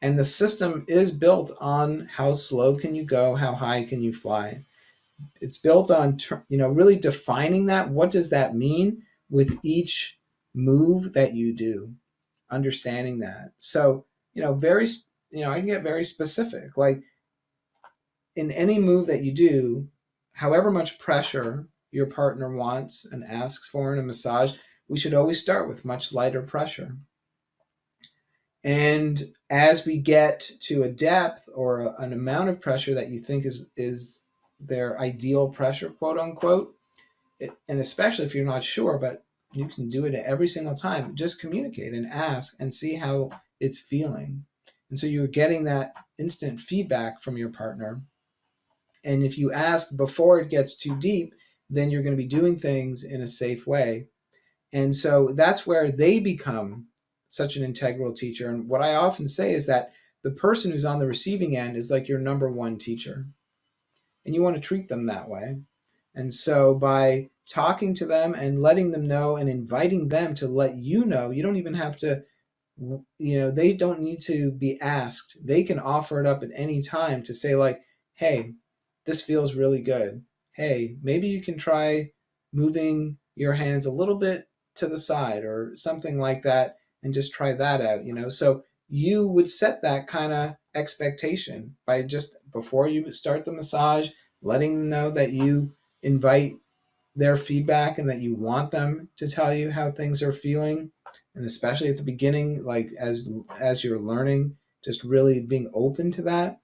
And the system is built on how slow can you go, how high can you fly. It's built on really defining that. What does that mean with each move that you do? Understanding that. So very I can get very specific. Like in any move that you do, however much pressure your partner wants and asks for in a massage, we should always start with much lighter pressure. And as we get to a depth or an amount of pressure that you think is their ideal pressure, quote unquote, and especially if you're not sure, but you can do it every single time, just communicate and ask and see how it's feeling. And so you're getting that instant feedback from your partner. And if you ask before it gets too deep, then you're going to be doing things in a safe way. And so that's where they become such an integral teacher. And what I often say is that the person who's on the receiving end is like your number one teacher. And you want to treat them that way. And so by talking to them and letting them know and inviting them to let you know, you don't even have to, they don't need to be asked. They can offer it up at any time to say, like, hey, this feels really good. Hey, maybe you can try moving your hands a little bit to the side or something like that and just try that out, So you would set that kind of expectation by just before you start the massage, letting them know that you invite their feedback and that you want them to tell you how things are feeling. And especially at the beginning, like as you're learning, just really being open to that.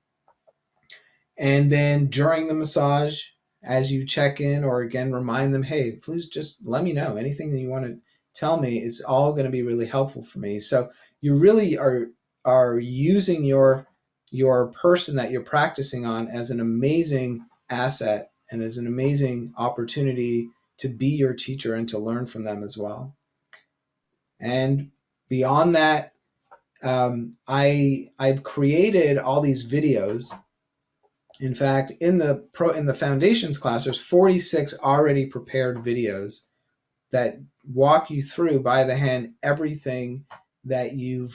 And then during the massage, as you check in or again remind them, hey, please just let me know anything that you want to tell me. It's all going to be really helpful for me. So you really are using your person that you're practicing on as an amazing asset and as an amazing opportunity to be your teacher and to learn from them as well. And beyond that, I've created all these videos. In fact, in the foundations class, there's 46 already prepared videos that walk you through by the hand everything that you're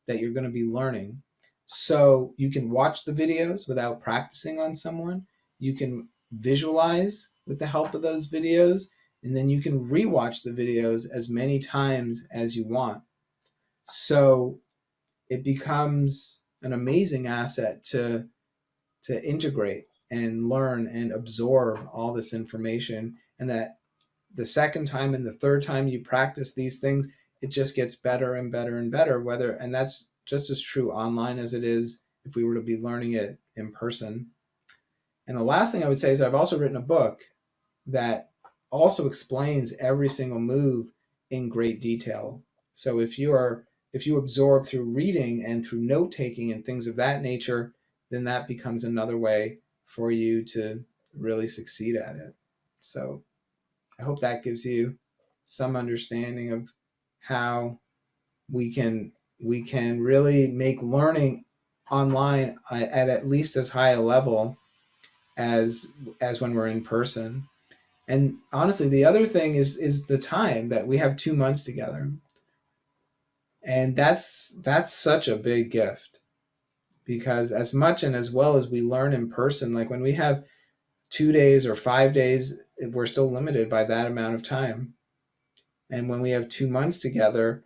going to be learning. So you can watch the videos without practicing on someone. You can visualize with the help of those videos, and then you can rewatch the videos as many times as you want. So it becomes an amazing asset to integrate and learn and absorb all this information, and that the second time and the third time you practice these things, it just gets better and better and better. And that's just as true online as it is if we were to be learning it in person. And the last thing I would say is I've also written a book that also explains every single move in great detail. So if you absorb through reading and through note taking and things of that nature, then that becomes another way for you to really succeed at it. So I hope that gives you some understanding of how we can we can really make learning online at least as high a level as when we're in person. And honestly, the other thing is the time that we have 2 months together, and that's such a big gift, because as much and as well as we learn in person, like when we have 2 days or 5 days, we're still limited by that amount of time. And when we have 2 months together,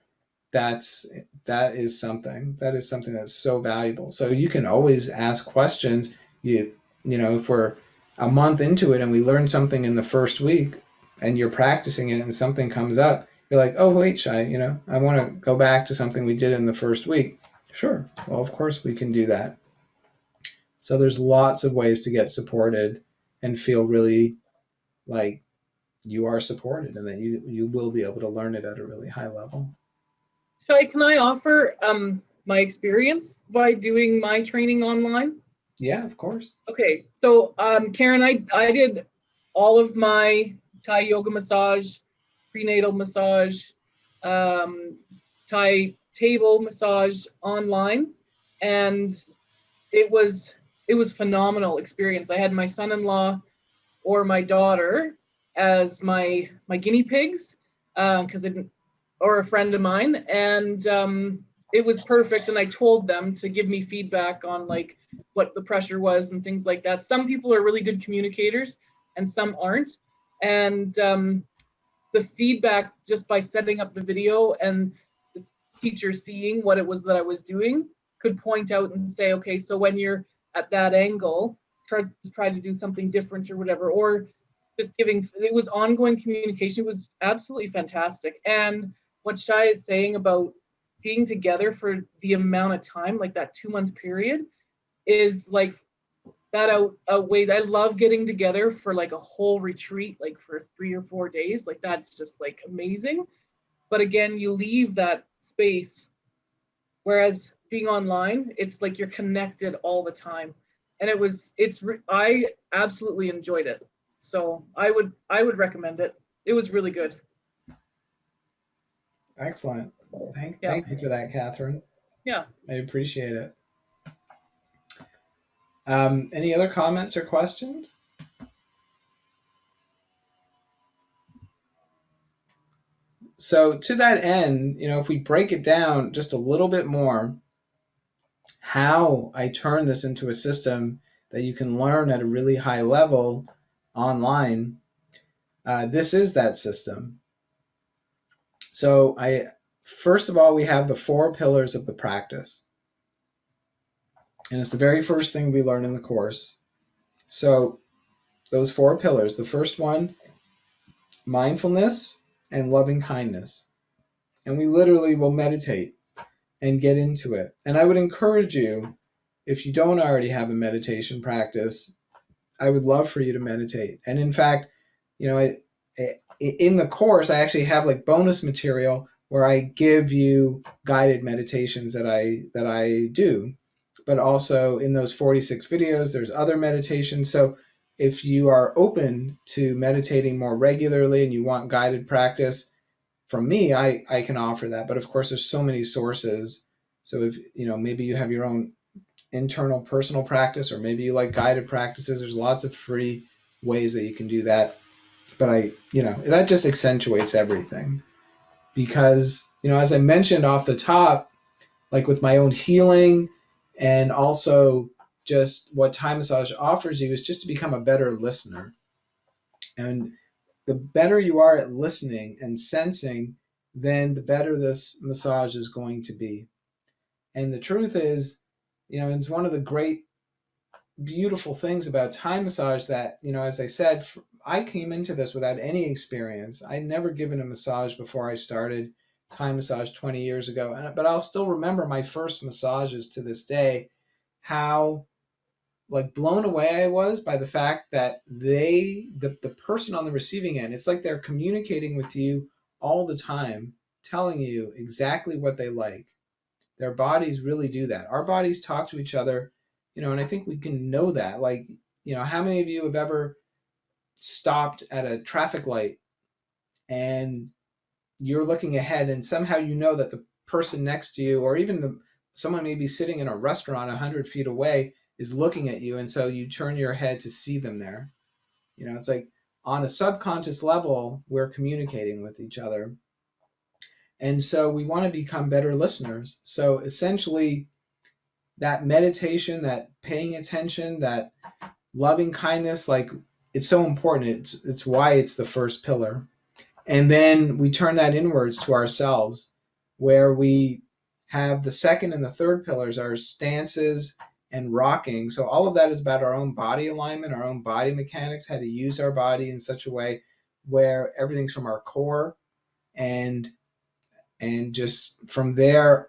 that's that is something that's so valuable. So you can always ask questions. If we're a month into it and we learn something in the first week and you're practicing it and something comes up, you're like, oh wait, Shai, I want to go back to something we did in the first week. Sure, well, of course we can do that. So there's lots of ways to get supported and feel really like you are supported and that you will be able to learn it at a really high level. Shai, can I offer my experience by doing my training online? Yeah, of course. Okay, so Karen, I did all of my Thai yoga massage, prenatal massage, Thai table massage online, and it was phenomenal experience. I had my son-in-law or my daughter as my guinea pigs because or a friend of mine, and it was perfect. And I told them to give me feedback on like what the pressure was and things like that. Some people are really good communicators and some aren't. And the feedback just by setting up the video and the teacher seeing what it was that I was doing could point out and say, okay, so when you're at that angle, try to do something different or whatever, or just giving, it was ongoing communication. It was absolutely fantastic. And what Shai is saying about being together for the amount of time, like that 2-month period, is like that outweighs. I love getting together for like a whole retreat, like for 3 or 4 days. Like that's just like amazing. But again, you leave that space. Whereas being online, it's like you're connected all the time. And I absolutely enjoyed it. So I would recommend it. It was really good. Excellent. Yeah. Thank you for that, Catherine. Yeah. I appreciate it. Any other comments or questions? So to that end, if we break it down just a little bit more, how I turn this into a system that you can learn at a really high level online, this is that system. So first of all, we have the 4 pillars of the practice. And it's the very first thing we learn in the course. So those 4 pillars, the first one, mindfulness and loving kindness. And we literally will meditate and get into it. And I would encourage you, if you don't already have a meditation practice, I would love for you to meditate. And in fact, in the course, I actually have like bonus material where I give you guided meditations that I do. But also in those 46 videos, there's other meditations. So if you are open to meditating more regularly and you want guided practice from me, I can offer that. But of course, there's so many sources. So if, maybe you have your own internal personal practice, or maybe you like guided practices, there's lots of free ways that you can do that. But that just accentuates everything. Because, as I mentioned off the top, like with my own healing, and also just what Thai massage offers you is just to become a better listener. And the better you are at listening and sensing, then the better this massage is going to be. And the truth is, it's one of the great, beautiful things about Thai massage that, as I said, I came into this without any experience. I'd never given a massage before I started Thai massage 20 years ago. But I'll still remember my first massages to this day, how like blown away I was by the fact that the person on the receiving end, it's like they're communicating with you all the time, telling you exactly what they like. Their bodies really do that. Our bodies talk to each other, and I think we can know that. Like, how many of you have ever stopped at a traffic light and you're looking ahead and somehow you know that the person next to you, or even someone may be sitting in a restaurant 100 feet away, is looking at you, and so you turn your head to see them there. It's like on a subconscious level, we're communicating with each other. And so we want to become better listeners. So essentially, that meditation, that paying attention, that loving kindness, like it's so important. It's why it's the first pillar. And then we turn that inwards to ourselves, where we have the second and the third pillars, our stances and rocking. So all of that is about our own body alignment, our own body mechanics, how to use our body in such a way where everything's from our core, and just from there,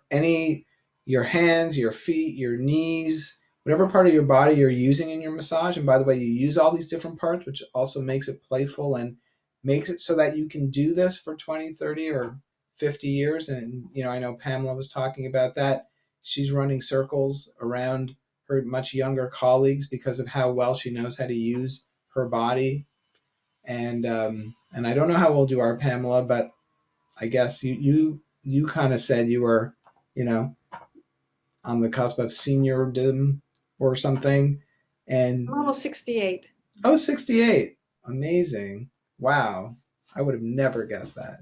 your hands, your feet, your knees, whatever part of your body you're using in your massage. And by the way, you use all these different parts, which also makes it playful and makes it so that you can do this for 20, 30, or 50 years. And, I know Pamela was talking about that. She's running circles around her much younger colleagues because of how well she knows how to use her body. And I don't know how old you are, Pamela, but I guess you kind of said you were, on the cusp of seniordom or something. And I'm almost 68. oh, 68. Amazing. Wow. I would have never guessed that.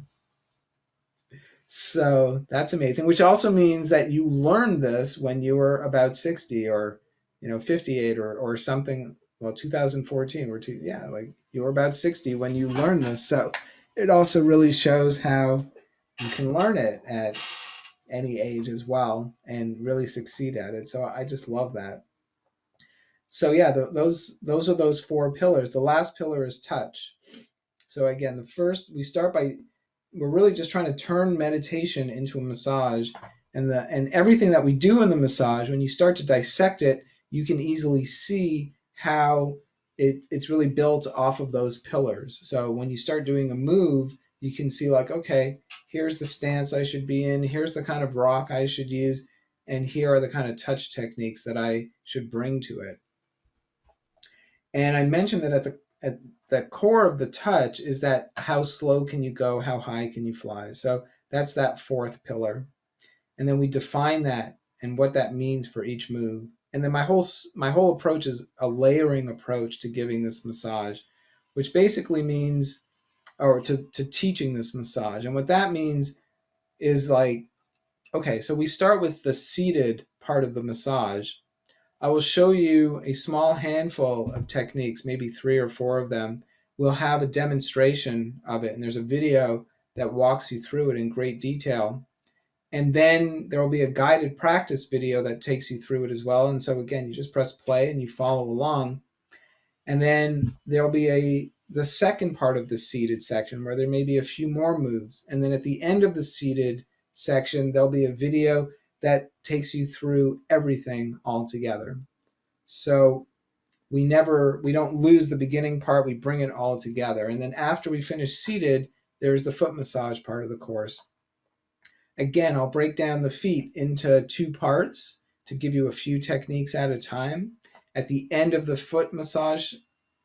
So that's amazing, which also means that you learned this when you were about 60 or 58 or something. Well, 2014 or yeah, like you were about 60 when you learned this. So it also really shows how you can learn it at any age as well and really succeed at it. So I just love that. So yeah, those are those four pillars. The last pillar is touch. So again, the first, we start by, we're really just trying to turn meditation into a massage, and everything that we do in the massage, when you start to dissect it, you can easily see how it's really built off of those pillars. So when you start doing a move, you can see like, okay, here's the stance I should be in, here's the kind of rock I should use, and here are the kind of touch techniques that I should bring to it. And I mentioned that at the core of the touch is that how slow can you go, how high can you fly? So that's that fourth pillar. And then we define that and what that means for each move. And then my whole approach is a layering approach to giving this massage, which basically means, or to teaching this massage. And what that means is like, okay, so we start with the seated part of the massage. I will show you a small handful of techniques, maybe 3 or 4 of them. We'll have a demonstration of it, and there's a video that walks you through it in great detail. And then there will be a guided practice video that takes you through it as well. And so again, you just press play and you follow along. And then there'll be the second part of the seated section where there may be a few more moves. And then at the end of the seated section, there'll be a video that takes you through everything all together. So we don't lose the beginning part, we bring it all together. And then after we finish seated, there's the foot massage part of the course. Again, I'll break down the feet into 2 parts to give you a few techniques at a time. At the end of the foot massage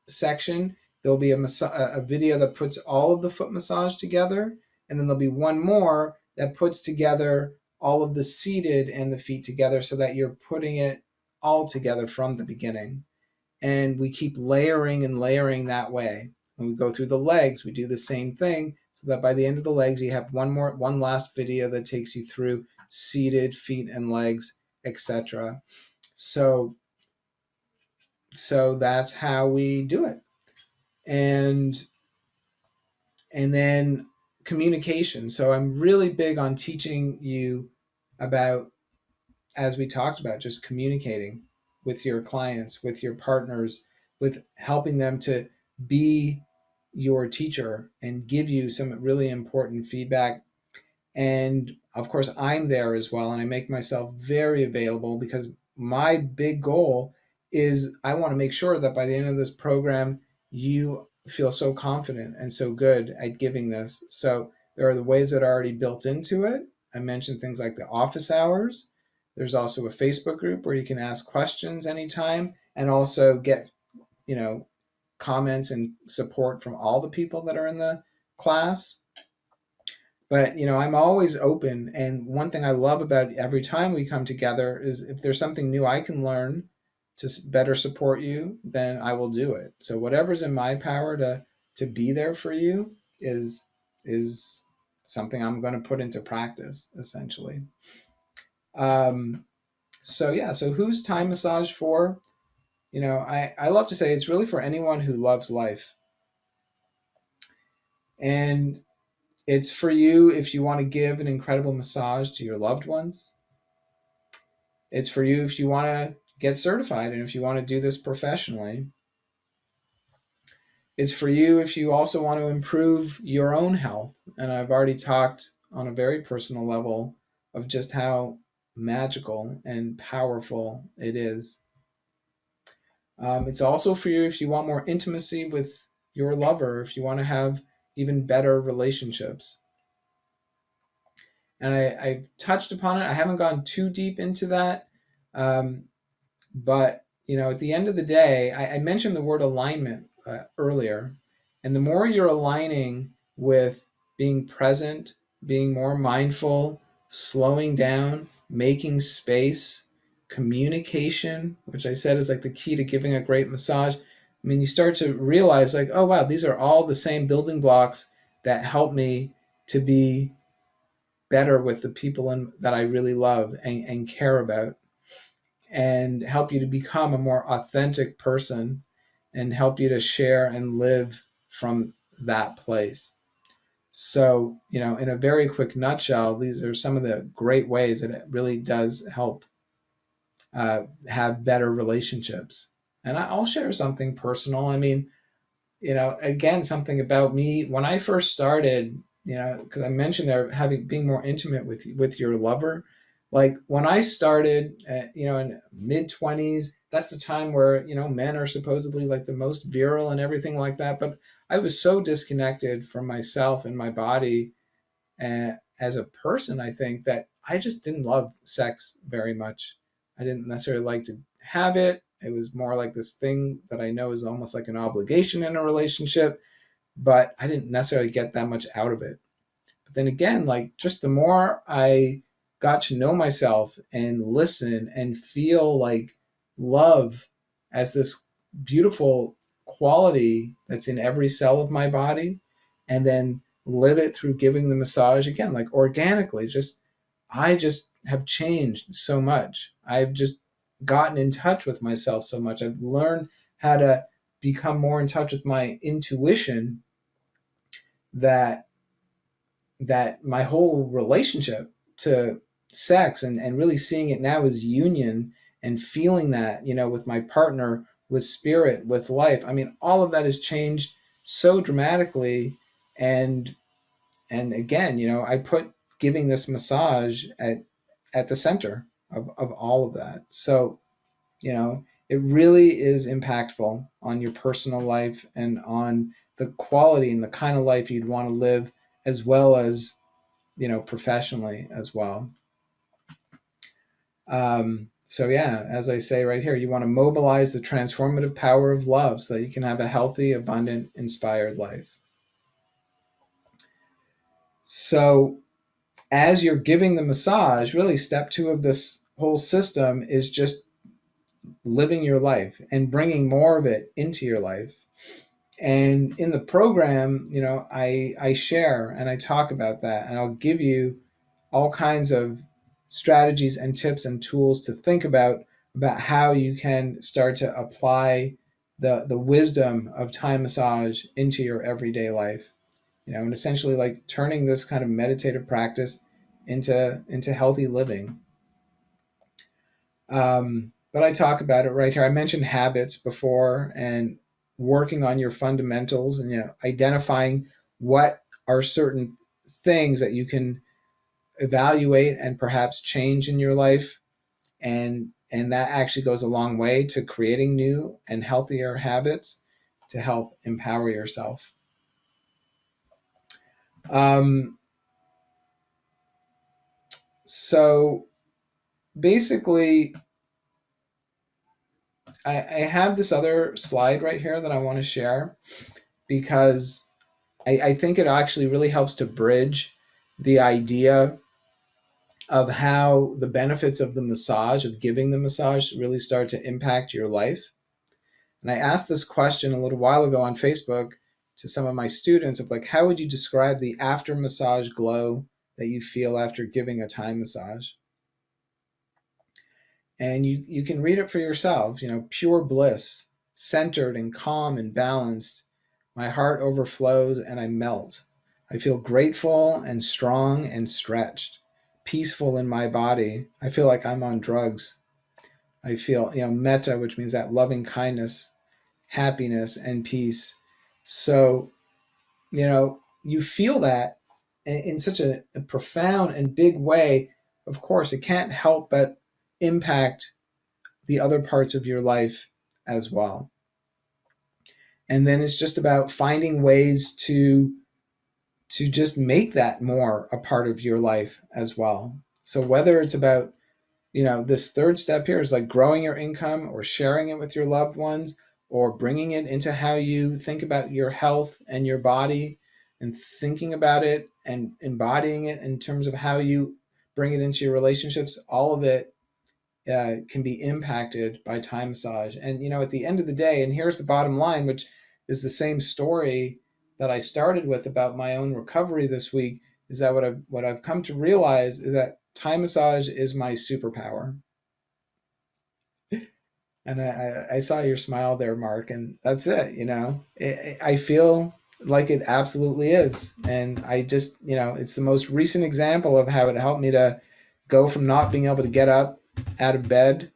section, there'll be a video that puts all of the foot massage together, and then there'll be one more that puts together all of the seated and the feet together so that you're putting it all together from the beginning. And we keep layering and layering that way. When we go through the legs, we do the same thing so that by the end of the legs, you have one last video that takes you through seated, feet and legs, etc. So that's how we do it. And then communication. So I'm really big on teaching you about, as we talked about, just communicating with your clients, with your partners, with helping them to be your teacher and give you some really important feedback. And of course, I'm there as well, and I make myself very available because my big goal is I want to make sure that by the end of this program, you feel so confident and so good at giving this. So there are the ways that are already built into it. I mentioned things like the office hours. There's also a Facebook group where you can ask questions anytime and also get, comments and support from all the people that are in the class. But I'm always open, and one thing I love about every time we come together is if there's something new I can learn to better support you, then I will do it. So whatever's in my power to be there for you is something I'm going to put into practice, essentially. So who's Thai massage for? I love to say it's really for anyone who loves life. And it's for you if you want to give an incredible massage to your loved ones. It's for you if you want to get certified and if you want to do this professionally. It's for you if you also want to improve your own health. And I've already talked on a very personal level of just how magical and powerful it is. It's also for you if you want more intimacy with your lover, if you want to have even better relationships. And I've touched upon it. I haven't gone too deep into that. But, at the end of the day, I mentioned the word alignment earlier. And the more you're aligning with being present, being more mindful, slowing down, making space, communication, which I said is like the key to giving a great massage. I mean, you start to realize like, oh, wow, these are all the same building blocks that help me to be better with the people that I really love and care about, and help you to become a more authentic person, and help you to share and live from that place. So, in a very quick nutshell, these are some of the great ways that it really does help have better relationships. And I'll share something personal. I mean, again, something about me when I first started, because I mentioned there being more intimate with your lover. Like when I started, in mid-20s, that's the time where, men are supposedly like the most virile and everything like that. But I was so disconnected from myself and my body as a person, I think, that I just didn't love sex very much. I didn't necessarily like to have it. It was more like this thing that I know is almost like an obligation in a relationship, but I didn't necessarily get that much out of it. But then again, like just the more I got to know myself and listen and feel like love as this beautiful quality that's in every cell of my body, and then live it through giving the massage again, like organically, I just have changed so much. I've just gotten in touch with myself so much. I've learned how to become more in touch with my intuition, that my whole relationship to sex, and really seeing it now as union, and feeling that, with my partner, with spirit, with life. I mean, all of that has changed so dramatically. And again, I put giving this massage at the center of all of that. So, it really is impactful on your personal life and on the quality and the kind of life you'd want to live, as well as, professionally as well. So yeah, as I say right here, you want to mobilize the transformative power of love so that you can have a healthy, abundant, inspired life. So as you're giving the massage, really step 2 of this whole system is just living your life and bringing more of it into your life. And in the program, I share and I talk about that, and I'll give you all kinds of strategies and tips and tools to think about how you can start to apply the wisdom of Thai massage into your everyday life. And essentially like turning this kind of meditative practice into healthy living. But I talk about it right here. I mentioned habits before, and working on your fundamentals, and identifying what are certain things that you can evaluate and perhaps change in your life, and that actually goes a long way to creating new and healthier habits to help empower yourself. So basically, I have this other slide right here that I want to share, because I think it actually really helps to bridge the idea of how the benefits of the massage, of giving the massage, really start to impact your life. And I asked this question a little while ago on Facebook to some of my students of like, how would you describe the after massage glow that you feel after giving a Thai massage? And you can read it for yourself. Pure bliss, centered and calm and balanced. My heart overflows and I melt. I feel grateful and strong and stretched, peaceful in my body. I feel like I'm on drugs. I feel, metta, which means that loving kindness, happiness, and peace. So, you feel that in such a profound and big way. Of course, it can't help but impact the other parts of your life as well. And then it's just about finding ways to just make that more a part of your life as well. So whether it's about, this third step here is like growing your income, or sharing it with your loved ones, or bringing it into how you think about your health and your body, and thinking about it and embodying it in terms of how you bring it into your relationships, all of it can be impacted by Thai massage. And, at the end of the day, and here's the bottom line, which is the same story that I started with about my own recovery this week, is that what I've come to realize is that Thai massage is my superpower. And I saw your smile there, Mark, and that's it. I feel like it absolutely is. And I just, it's the most recent example of how it helped me to go from not being able to get up out of bed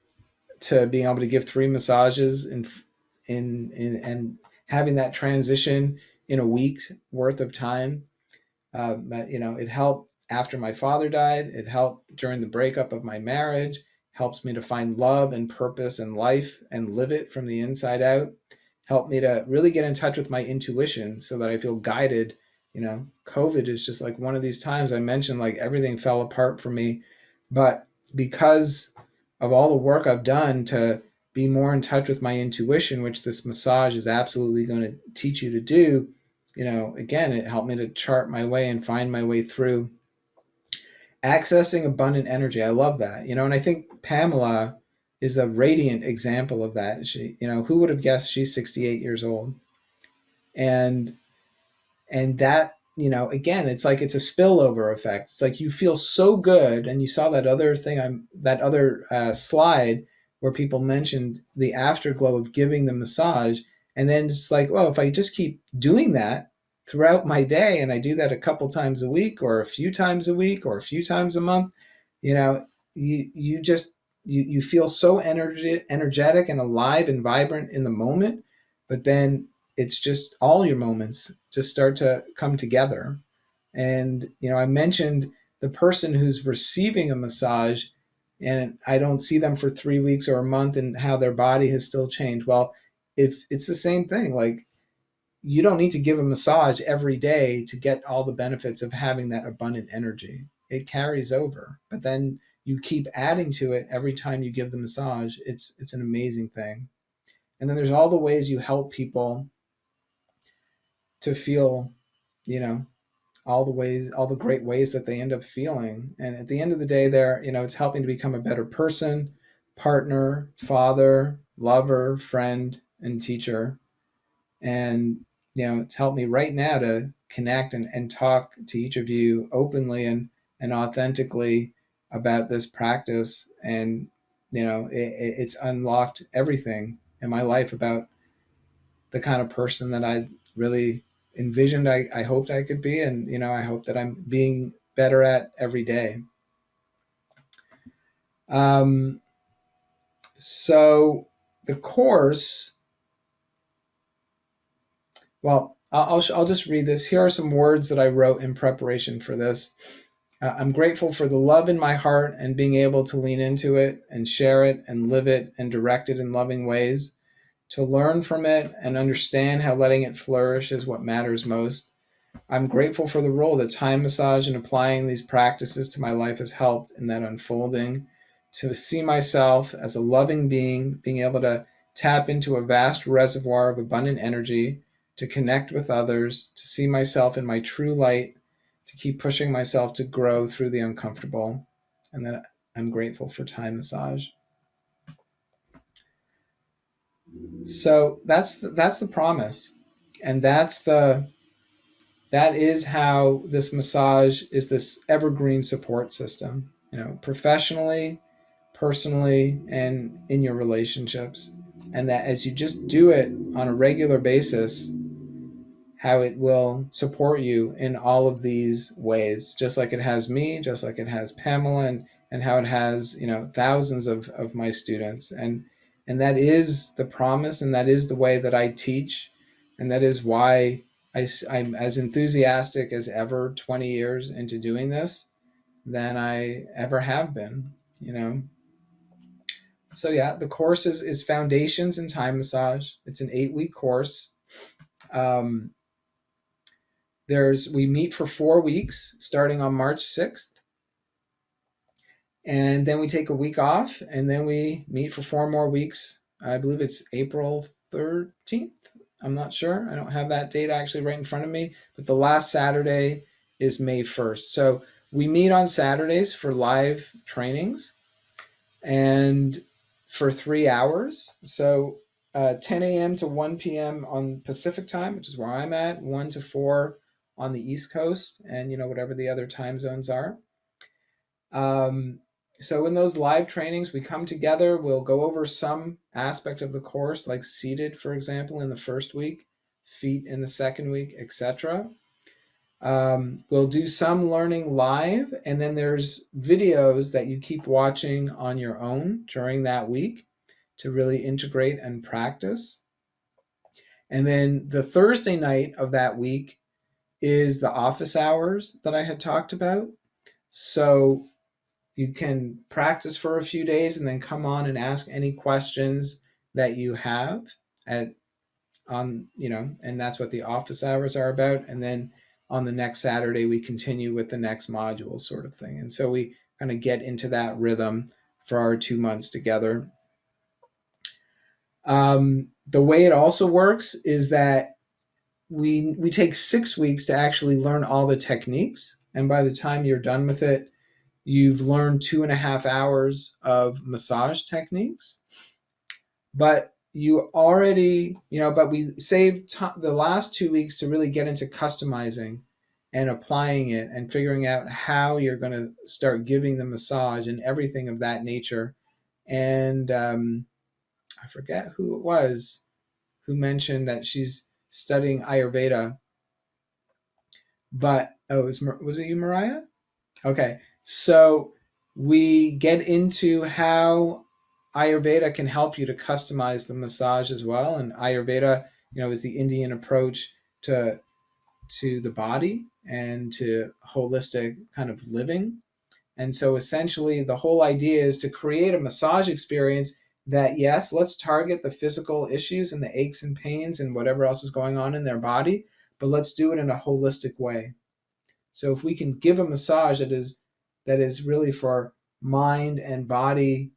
to being able to give 3 massages and having that transition in a week's worth of time. But, it helped after my father died. It helped during the breakup of my marriage. Helps me to find love and purpose in life and live it from the inside out. Helped me to really get in touch with my intuition so that I feel guided. COVID is just like one of these times I mentioned, like everything fell apart for me. But because of all the work I've done to be more in touch with my intuition, which this massage is absolutely going to teach you to do, again, it helped me to chart my way and find my way through accessing abundant energy. I love that, and I think Pamela is a radiant example of that. She, who would have guessed she's 68 years old? And that, again, it's like it's a spillover effect. It's like you feel so good, and you saw that other thing, that other slide where people mentioned the afterglow of giving the massage, and then it's like, well, if I just keep doing that throughout my day, and I do that a couple times a week, or a few times a week, or a few times a month, you just you feel so energetic and alive and vibrant in the moment, but then it's just all your moments just start to come together. And, I mentioned the person who's receiving a massage and I don't see them for 3 weeks or a month and how their body has still changed. Well, if it's the same thing, like you don't need to give a massage every day to get all the benefits of having that abundant energy. It carries over, but then you keep adding to it every time you give the massage. It's an amazing thing. And then there's all the ways you help people to feel, you know, all the great ways that they end up feeling. And at the end of the day, it's helping to become a better person, partner, father, lover, friend, and teacher. And, it's helped me right now to connect and talk to each of you openly and authentically about this practice. And, it's unlocked everything in my life about the kind of person that I really envisioned I hoped I could be. And, I hope that I'm being better at every day. So the course, well, I'll just read this. Here are some words that I wrote in preparation for this. I'm grateful for the love in my heart and being able to lean into it and share it and live it and direct it in loving ways. To learn from it and understand how letting it flourish is what matters most. I'm grateful for the role that Thai massage and applying these practices to my life has helped in that unfolding. To see myself as a loving being, being able to tap into a vast reservoir of abundant energy, to connect with others, to see myself in my true light, to keep pushing myself to grow through the uncomfortable. And that I'm grateful for Thai massage. So that's the promise, and that is how this massage is this evergreen support system. Professionally, personally, and in your relationships, and that as you just do it on a regular basis, how it will support you in all of these ways, just like it has me, just like it has Pamela, and how it has, thousands of my students. And that is the promise, and that is the way that I teach. And that is why I'm as enthusiastic as ever 20 years into doing this than I ever have been. So yeah, the course is Foundations in Thai Massage. It's an 8-week course. We meet for 4 weeks starting on March 6th, and then we take a week off, and then we meet for 4 more weeks. I believe it's April 13th. I'm not sure. I don't have that date actually right in front of me, but the last Saturday is May 1st. So we meet on Saturdays for live trainings and for 3 hours. So 10 a.m. to 1 p.m. on Pacific time, which is where I'm at, 1 to 4 on the East Coast, and whatever the other time zones are. So in those live trainings, we come together, we'll go over some aspect of the course, like seated, for example, in the first week, feet in the second week, etc. We'll do some learning live, and then there's videos that you keep watching on your own during that week to really integrate and practice. And then the Thursday night of that week is the office hours that I had talked about. So you can practice for a few days and then come on and ask any questions that you have and that's what the office hours are about. And then on the next Saturday, we continue with the next module, sort of thing. And so we kind of get into that rhythm for our 2 months together. The way it also works is that we take 6 weeks to actually learn all the techniques. And by the time you're done with it, you've learned 2.5 hours of massage techniques. But you already, but we saved the last 2 weeks to really get into customizing and applying it and figuring out how you're going to start giving the massage and everything of that nature. And I forget who it was who mentioned that she's studying Ayurveda. But was it you, Mariah? Okay, so we get into how Ayurveda can help you to customize the massage as well. And Ayurveda, is the Indian approach to the body and to holistic kind of living. And so essentially the whole idea is to create a massage experience that, yes, let's target the physical issues and the aches and pains and whatever else is going on in their body, but let's do it in a holistic way. So if we can give a massage that is really for mind and body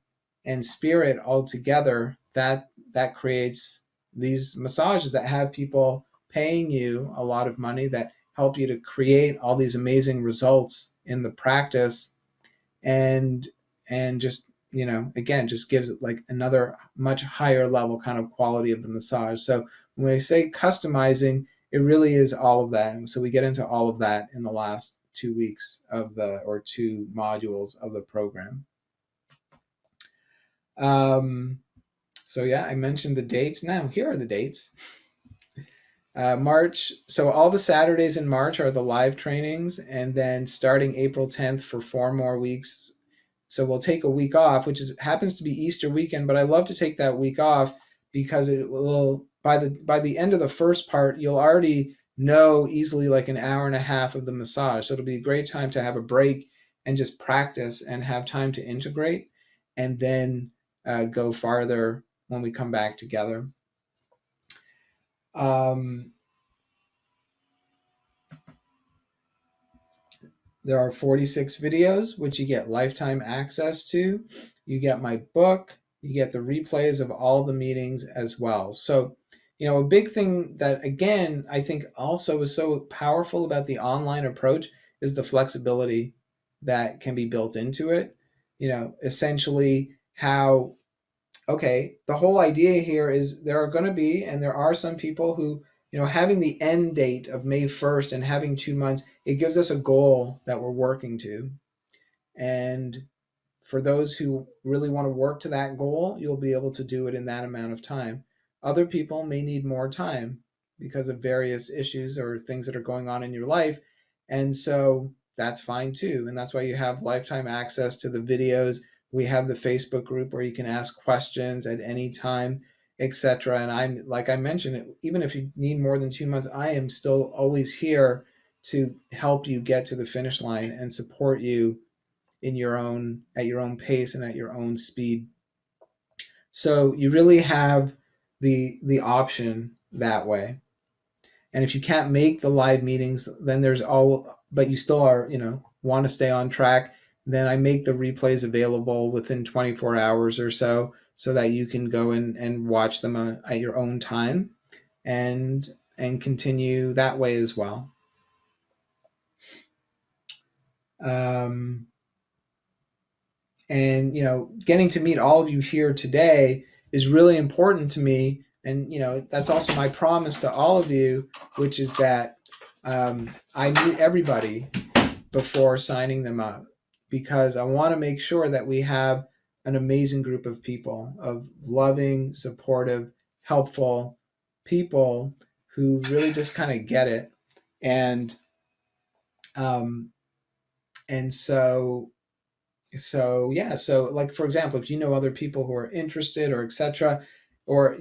and spirit all together, that creates these massages that have people paying you a lot of money, that help you to create all these amazing results in the practice, and just again, just gives it like another much higher level kind of quality of the massage. So when I say customizing, it really is all of that. And so we get into all of that in the last 2 weeks or 2 modules of the program. So yeah, I mentioned the dates. Now here are the dates. March. So all the Saturdays in March are the live trainings, and then starting April 10th for 4 more weeks. So we'll take a week off, which happens to be Easter weekend, but I love to take that week off because it will, by the end of the first part, you'll already know easily like an hour and a half of the massage. So it'll be a great time to have a break and just practice and have time to integrate, and then go farther when we come back together. There are 46 videos, which you get lifetime access to. You get my book. You get the replays of all the meetings as well. So, a big thing that, again, I think also is so powerful about the online approach is the flexibility that can be built into it. Essentially how, okay, the whole idea here is there are going to be, and there are some people who, having the end date of May 1st and having 2 months, it gives us a goal that we're working to. And for those who really want to work to that goal, you'll be able to do it in that amount of time. Other people may need more time because of various issues or things that are going on in your life. And so that's fine too. And that's why you have lifetime access to the videos. We have the Facebook group where you can ask questions at any time, etc. And I'm, like I mentioned, even if you need more than 2 months, I am still always here to help you get to the finish line and support you at your own pace and at your own speed. So you really have the option that way. And if you can't make the live meetings, then but you still are, want to stay on track, then I make the replays available within 24 hours or so that you can go and watch them at your own time and continue that way as well. And, getting to meet all of you here today is really important to me. And, that's also my promise to all of you, which is that I meet everybody before signing them up, because I want to make sure that we have an amazing group of people, of loving, supportive, helpful people who really just kind of get it. And um, and so yeah, so like, for example, if you know other people who are interested, or etc., or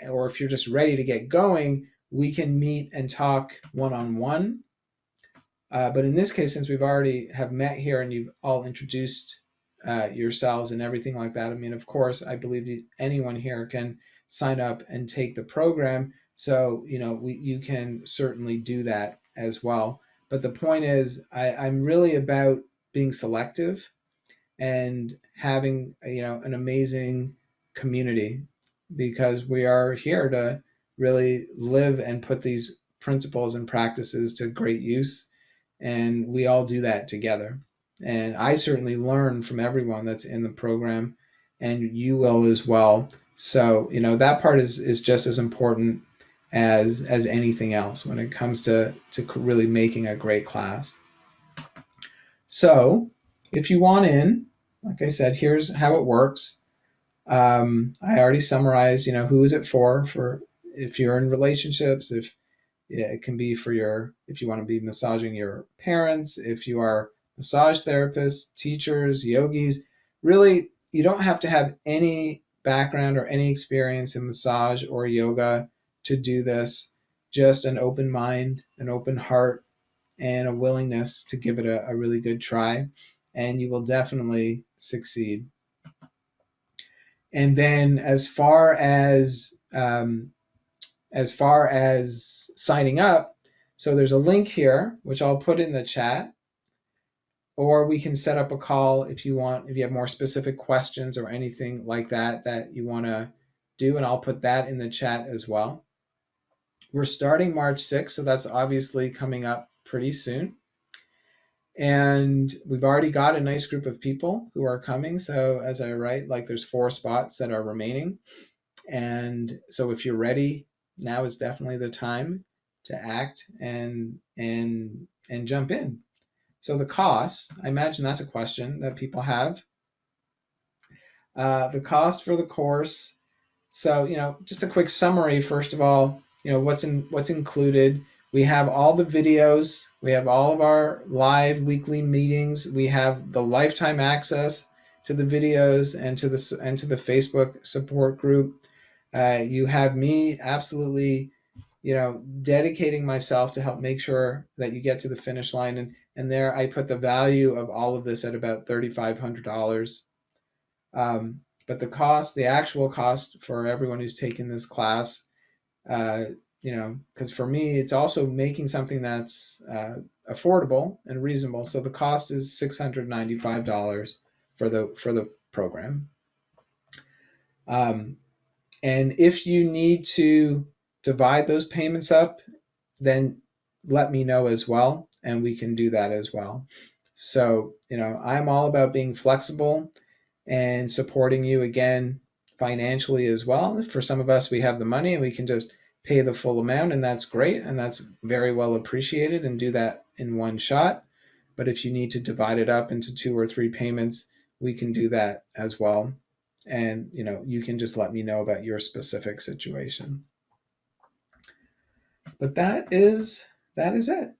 or if you're just ready to get going, we can meet and talk one-on-one. But in this case, since we've already have met here and you've all introduced yourselves and everything like that, I mean, of course, I believe anyone here can sign up and take the program. So, you can certainly do that as well. But the point is, I'm really about being selective and having, an amazing community, because we are here to really live and put these principles and practices to great use, and we all do that together. And I certainly learn from everyone that's in the program, and you will as well. So that part is just as important as anything else when it comes to really making a great class. So if you want in, like I said, here's how it works. I already summarized, who is it for if you're in relationships, if yeah, it can be for if you want to be massaging your parents, if you are massage therapists, teachers, yogis. Really, you don't have to have any background or any experience in massage or yoga to do this. Just an open mind, an open heart, and a willingness to give it a really good try, and you will definitely succeed. And then as far as signing up, so there's a link here which I'll put in the chat, or we can set up a call if you want, if you have more specific questions or anything like that you want to do, and I'll put that in the chat as well. We're starting March 6th, so that's obviously coming up pretty soon. And we've already got a nice group of people who are coming. So as I write, like, there's 4 spots that are remaining. And so if you're ready, now is definitely the time to act and jump in. So the cost, I imagine that's a question that people have. The cost for the course. So, just a quick summary, first of all, what's included. We have all the videos. We have all of our live weekly meetings. We have the lifetime access to the videos and to the Facebook support group. You have me absolutely, dedicating myself to help make sure that you get to the finish line. And there I put the value of all of this at about $3,500. But the actual cost for everyone who's taken this class, because for me, it's also making something that's affordable and reasonable. So the cost is $695 for the program. And if you need to divide those payments up, then let me know as well, and we can do that as well. So, I'm all about being flexible and supporting you, again, financially as well. For some of us, we have the money and we can just pay the full amount, and that's great, and that's very well appreciated, and do that in one shot. But if you need to divide it up into 2 or 3 payments, we can do that as well. And you can just let me know about your specific situation. But that is it.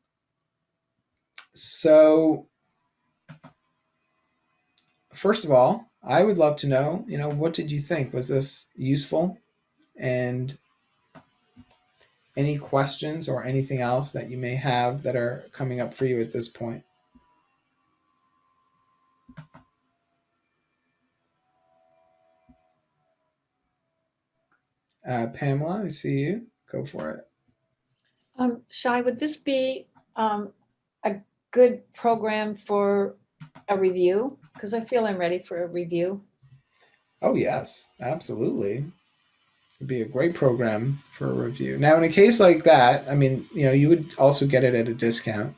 So first of all, I would love to know, what did you think? Was this useful? And any questions or anything else that you may have that are coming up for you at this point? Pamela, I see you. Go for it. Shai, would this be a good program for a review? Because I feel I'm ready for a review. Oh, yes, absolutely. It'd be a great program for a review. Now, in a case like that, I mean, you would also get it at a discount.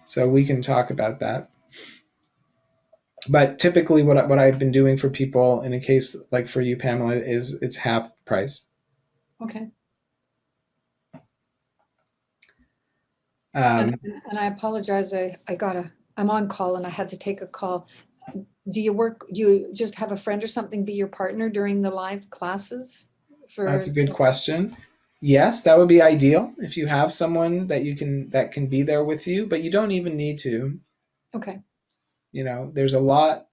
So we can talk about that. But typically what I've been doing for people in a case like for you, Pamela, is it's half price. Okay. And I apologize. I'm on call and I had to take a call. You just have a friend or something be your partner during the live classes? That's a good question. Yes, that would be ideal if you have someone that can be there with you, but you don't even need to. Okay. There's a lot,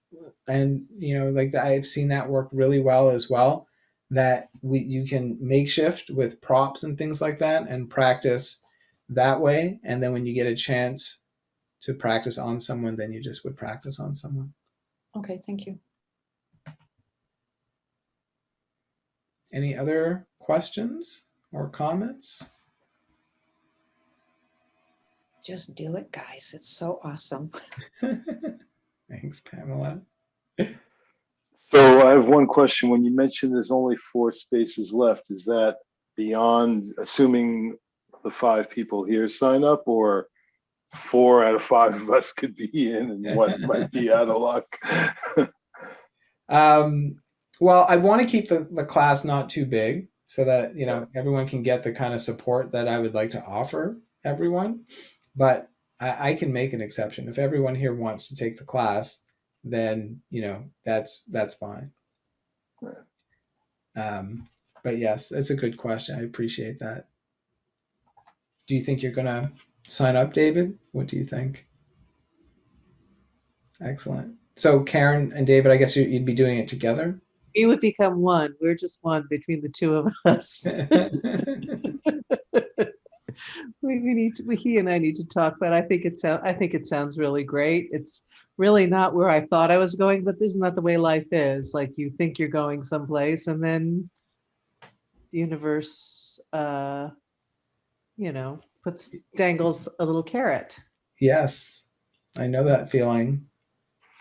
and like I've seen that work really well as well. That you can makeshift with props and things like that, and practice that way. And then when you get a chance to practice on someone, then you just would practice on someone. Okay, thank you. Any other questions or comments? Just do it, guys. It's so awesome. Thanks, Pamela. So I have one question. When you mentioned there's only 4 spaces left, is that beyond assuming the 5 people here sign up, or 4 out of 5 of us could be in and 1 might be out of luck? Well, I want to keep the class not too big so that, everyone can get the kind of support that I would like to offer everyone. But I can make an exception. If everyone here wants to take the class, then, that's fine. But yes, that's a good question. I appreciate that. Do you think you're going to sign up, David? What do you think? Excellent. So Karen and David, I guess you'd be doing it together? We would become one. We're just one between the two of us. He and I need to talk, but I think it sounds really great. It's really not where I thought I was going, but isn't that the way life is? Like you think you're going someplace and then the universe, dangles a little carrot. Yes, I know that feeling.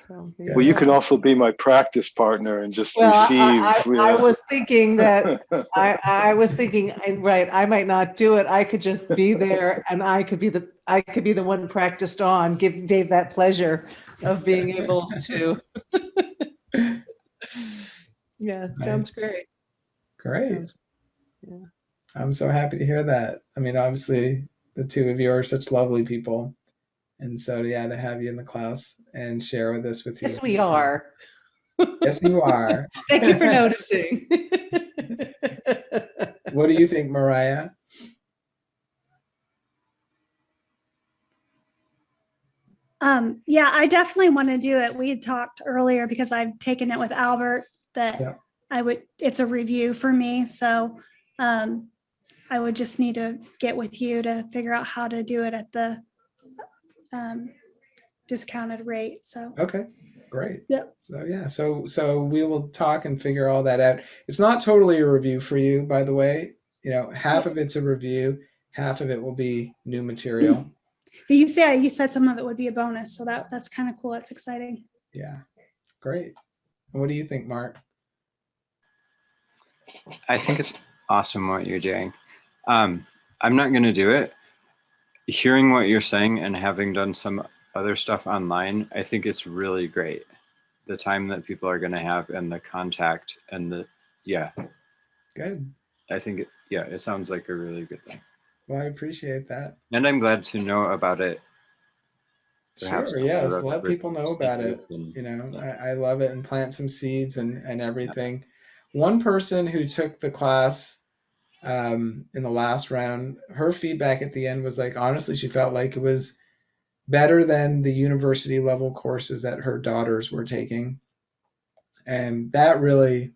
So, Well, you can also be my practice partner and just receive. I was thinking that I was thinking, right, I might not do it. I could just be there and I could be the one practiced on, give Dave that pleasure of being able to. Yeah, it sounds great. Great. Yeah. I'm so happy to hear that. I mean, obviously the two of you are such lovely people. And so, yeah, to have you in the class and share this with you. Yes, we are. Yes, you are. Thank you for noticing. What do you think, Mariah? Yeah, I definitely want to do it. We had talked earlier because I've taken it with Albert that it's a review for me. So I would just need to get with you to figure out how to do it at the discounted rate. So okay, great. Yep. So yeah, so we will talk and figure all that out. It's not totally a review for you, by the way. Half of it's a review, half of it will be new material. You said some of it would be a bonus, so that's kind of cool. That's exciting. Yeah, great. What do you think, Mark? I think it's awesome what you're doing. I'm not going to do it. Hearing what you're saying and having done some other stuff online, I think it's really great. The time that people are going to have and the contact and Good. I think it sounds like a really good thing. Well, I appreciate that. And I'm glad to know about it. Sure, yes, let people know about it. I love it, and plant some seeds and everything. One person who took the class in the last round, her feedback at the end was like, honestly, she felt like it was better than the university level courses that her daughters were taking. And that really,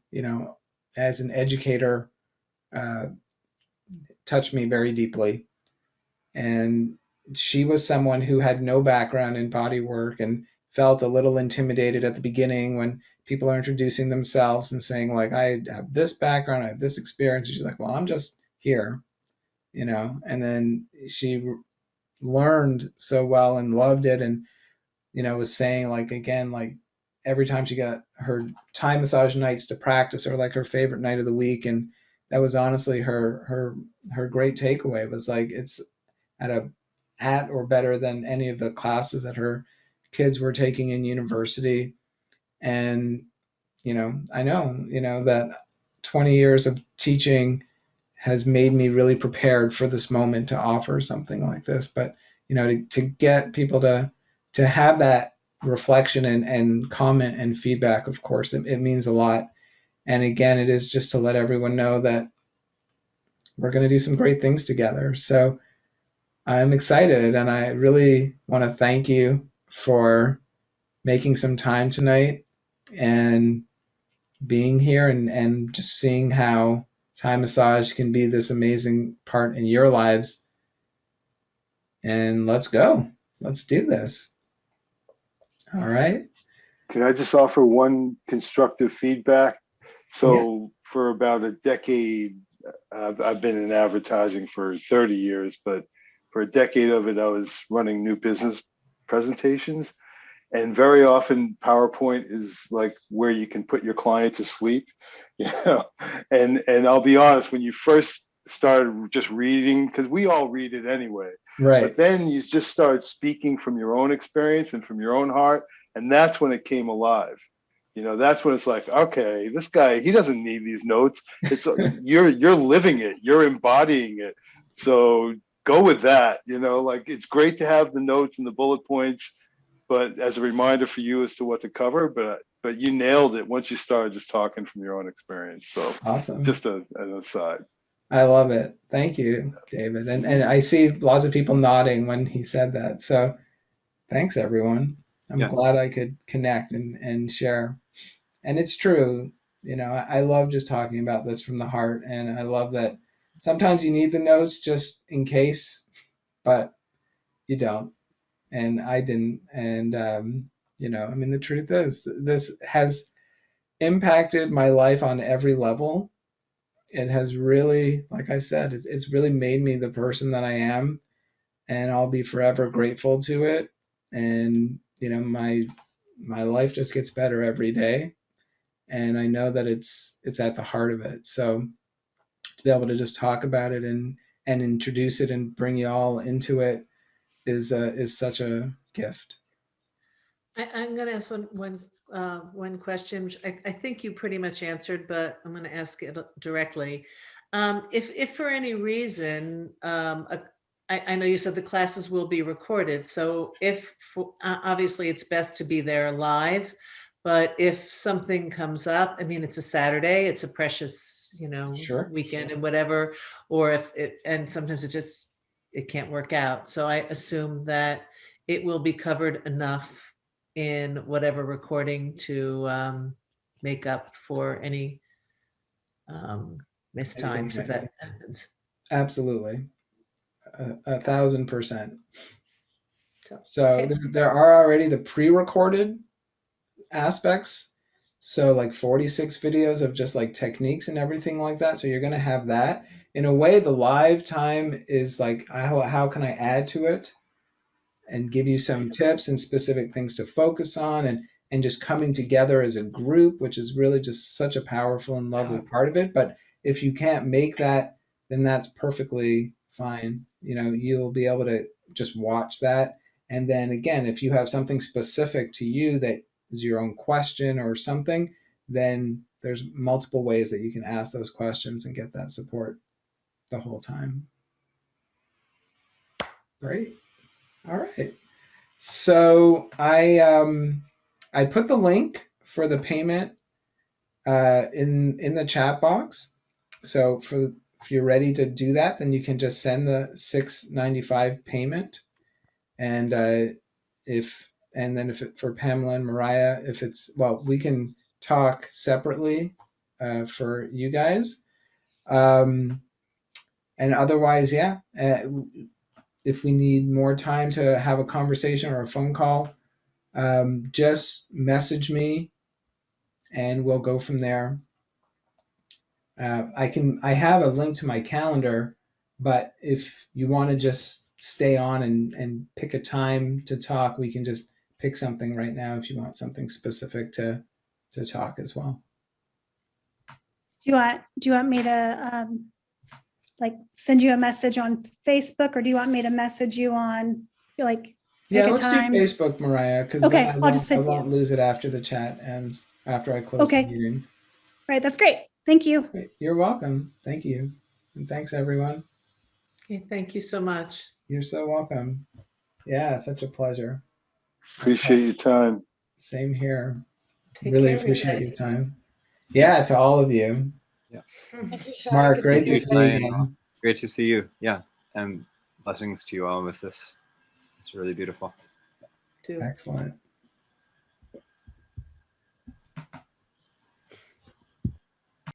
as an educator, touched me very deeply. And she was someone who had no background in body work and felt a little intimidated at the beginning when people are introducing themselves and saying, like, I have this background, I have this experience. And she's like, well, I'm just here, and then she learned so well and loved it. And, was saying, like, again, like every time she got her Thai massage nights to practice, or like her favorite night of the week. And that was honestly her great takeaway, was like, it's at or better than any of the classes that her kids were taking in university. And, I know, that 20 years of teaching has made me really prepared for this moment to offer something like this. But to get people to have that reflection and comment and feedback. Of course, it means a lot. And again, it is just to let everyone know that we're going to do some great things together. So I'm excited, and I really want to thank you for making some time tonight and being here and just seeing how Thai massage can be this amazing part in your lives. And let's go. Let's do this. All right. Can I just offer one constructive feedback? So for about a decade, I've been in advertising for 30 years, but for a decade of it, I was running new business presentations. And very often PowerPoint is like where you can put your client to sleep, and I'll be honest, when you first started just reading, because we all read it anyway, Right. but then you just start speaking from your own experience and from your own heart. And that's when it came alive. That's when it's like, okay, this guy, he doesn't need these notes. It's you're living it, you're embodying it. So go with that. Like, it's great to have the notes and the bullet points, but as a reminder for you as to what to cover. But you nailed it once you started just talking from your own experience. So awesome. Just an aside. I love it. Thank you, David. And I see lots of people nodding when he said that. So thanks, everyone. I'm glad I could connect and share. And it's true. I love just talking about this from the heart. And I love that sometimes you need the notes just in case, but you don't. And I didn't. And, the truth is, this has impacted my life on every level. It has really, like I said, it's really made me the person that I am. And I'll be forever grateful to it. And, my life just gets better every day. And I know that it's at the heart of it. So to be able to just talk about it and introduce it and bring you all into it is such a gift. I'm going to ask one question, which I think you pretty much answered, but I'm going to ask it directly. If for any reason, I know you said the classes will be recorded, so obviously it's best to be there live, but if something comes up, it's a Saturday, it's a precious, Sure. weekend and whatever, or and sometimes it can't work out. So I assume that it will be covered enough in whatever recording to make up for any missed times if that happens. Absolutely. 1,000%. So okay. there are already the pre-recorded aspects. So like 46 videos of just like techniques and everything like that. So you're going to have that. In a way, the live time is like, how can I add to it and give you some tips and specific things to focus on and just coming together as a group, which is really just such a powerful and lovely part of it. But if you can't make that, then that's perfectly fine. You'll be able to just watch that. And then again, if you have something specific to you that is your own question or something, then there's multiple ways that you can ask those questions and get that support the whole time. Great. All right. So I put the link for the payment in the chat box. So if you're ready to do that, then you can just send the $6.95 payment, and for Pamela and Mariah, we can talk separately for you guys, and otherwise, if we need more time to have a conversation or a phone call, just message me and we'll go from there. I have a link to my calendar, but if you want to just stay on and pick a time to talk, we can just pick something right now if you want something specific to talk as well. Do you want me to send you a message on Facebook, or do you want me to message you on let's do Facebook, Mariah, because okay, I won't lose it after the chat ends, after I close the meeting. Right, that's great. Thank you. Great. You're welcome. Thank you. And thanks, everyone. Okay, thank you so much. You're so welcome. Yeah, such a pleasure. Appreciate your time. Same here. Take Really care, appreciate everybody. your time. Yeah, to all of you. Thank you, Shai. Mark, Good great to you, see you Ryan. again. Great to see you. Yeah. And blessings to you all with this. It's really beautiful. Too. Excellent.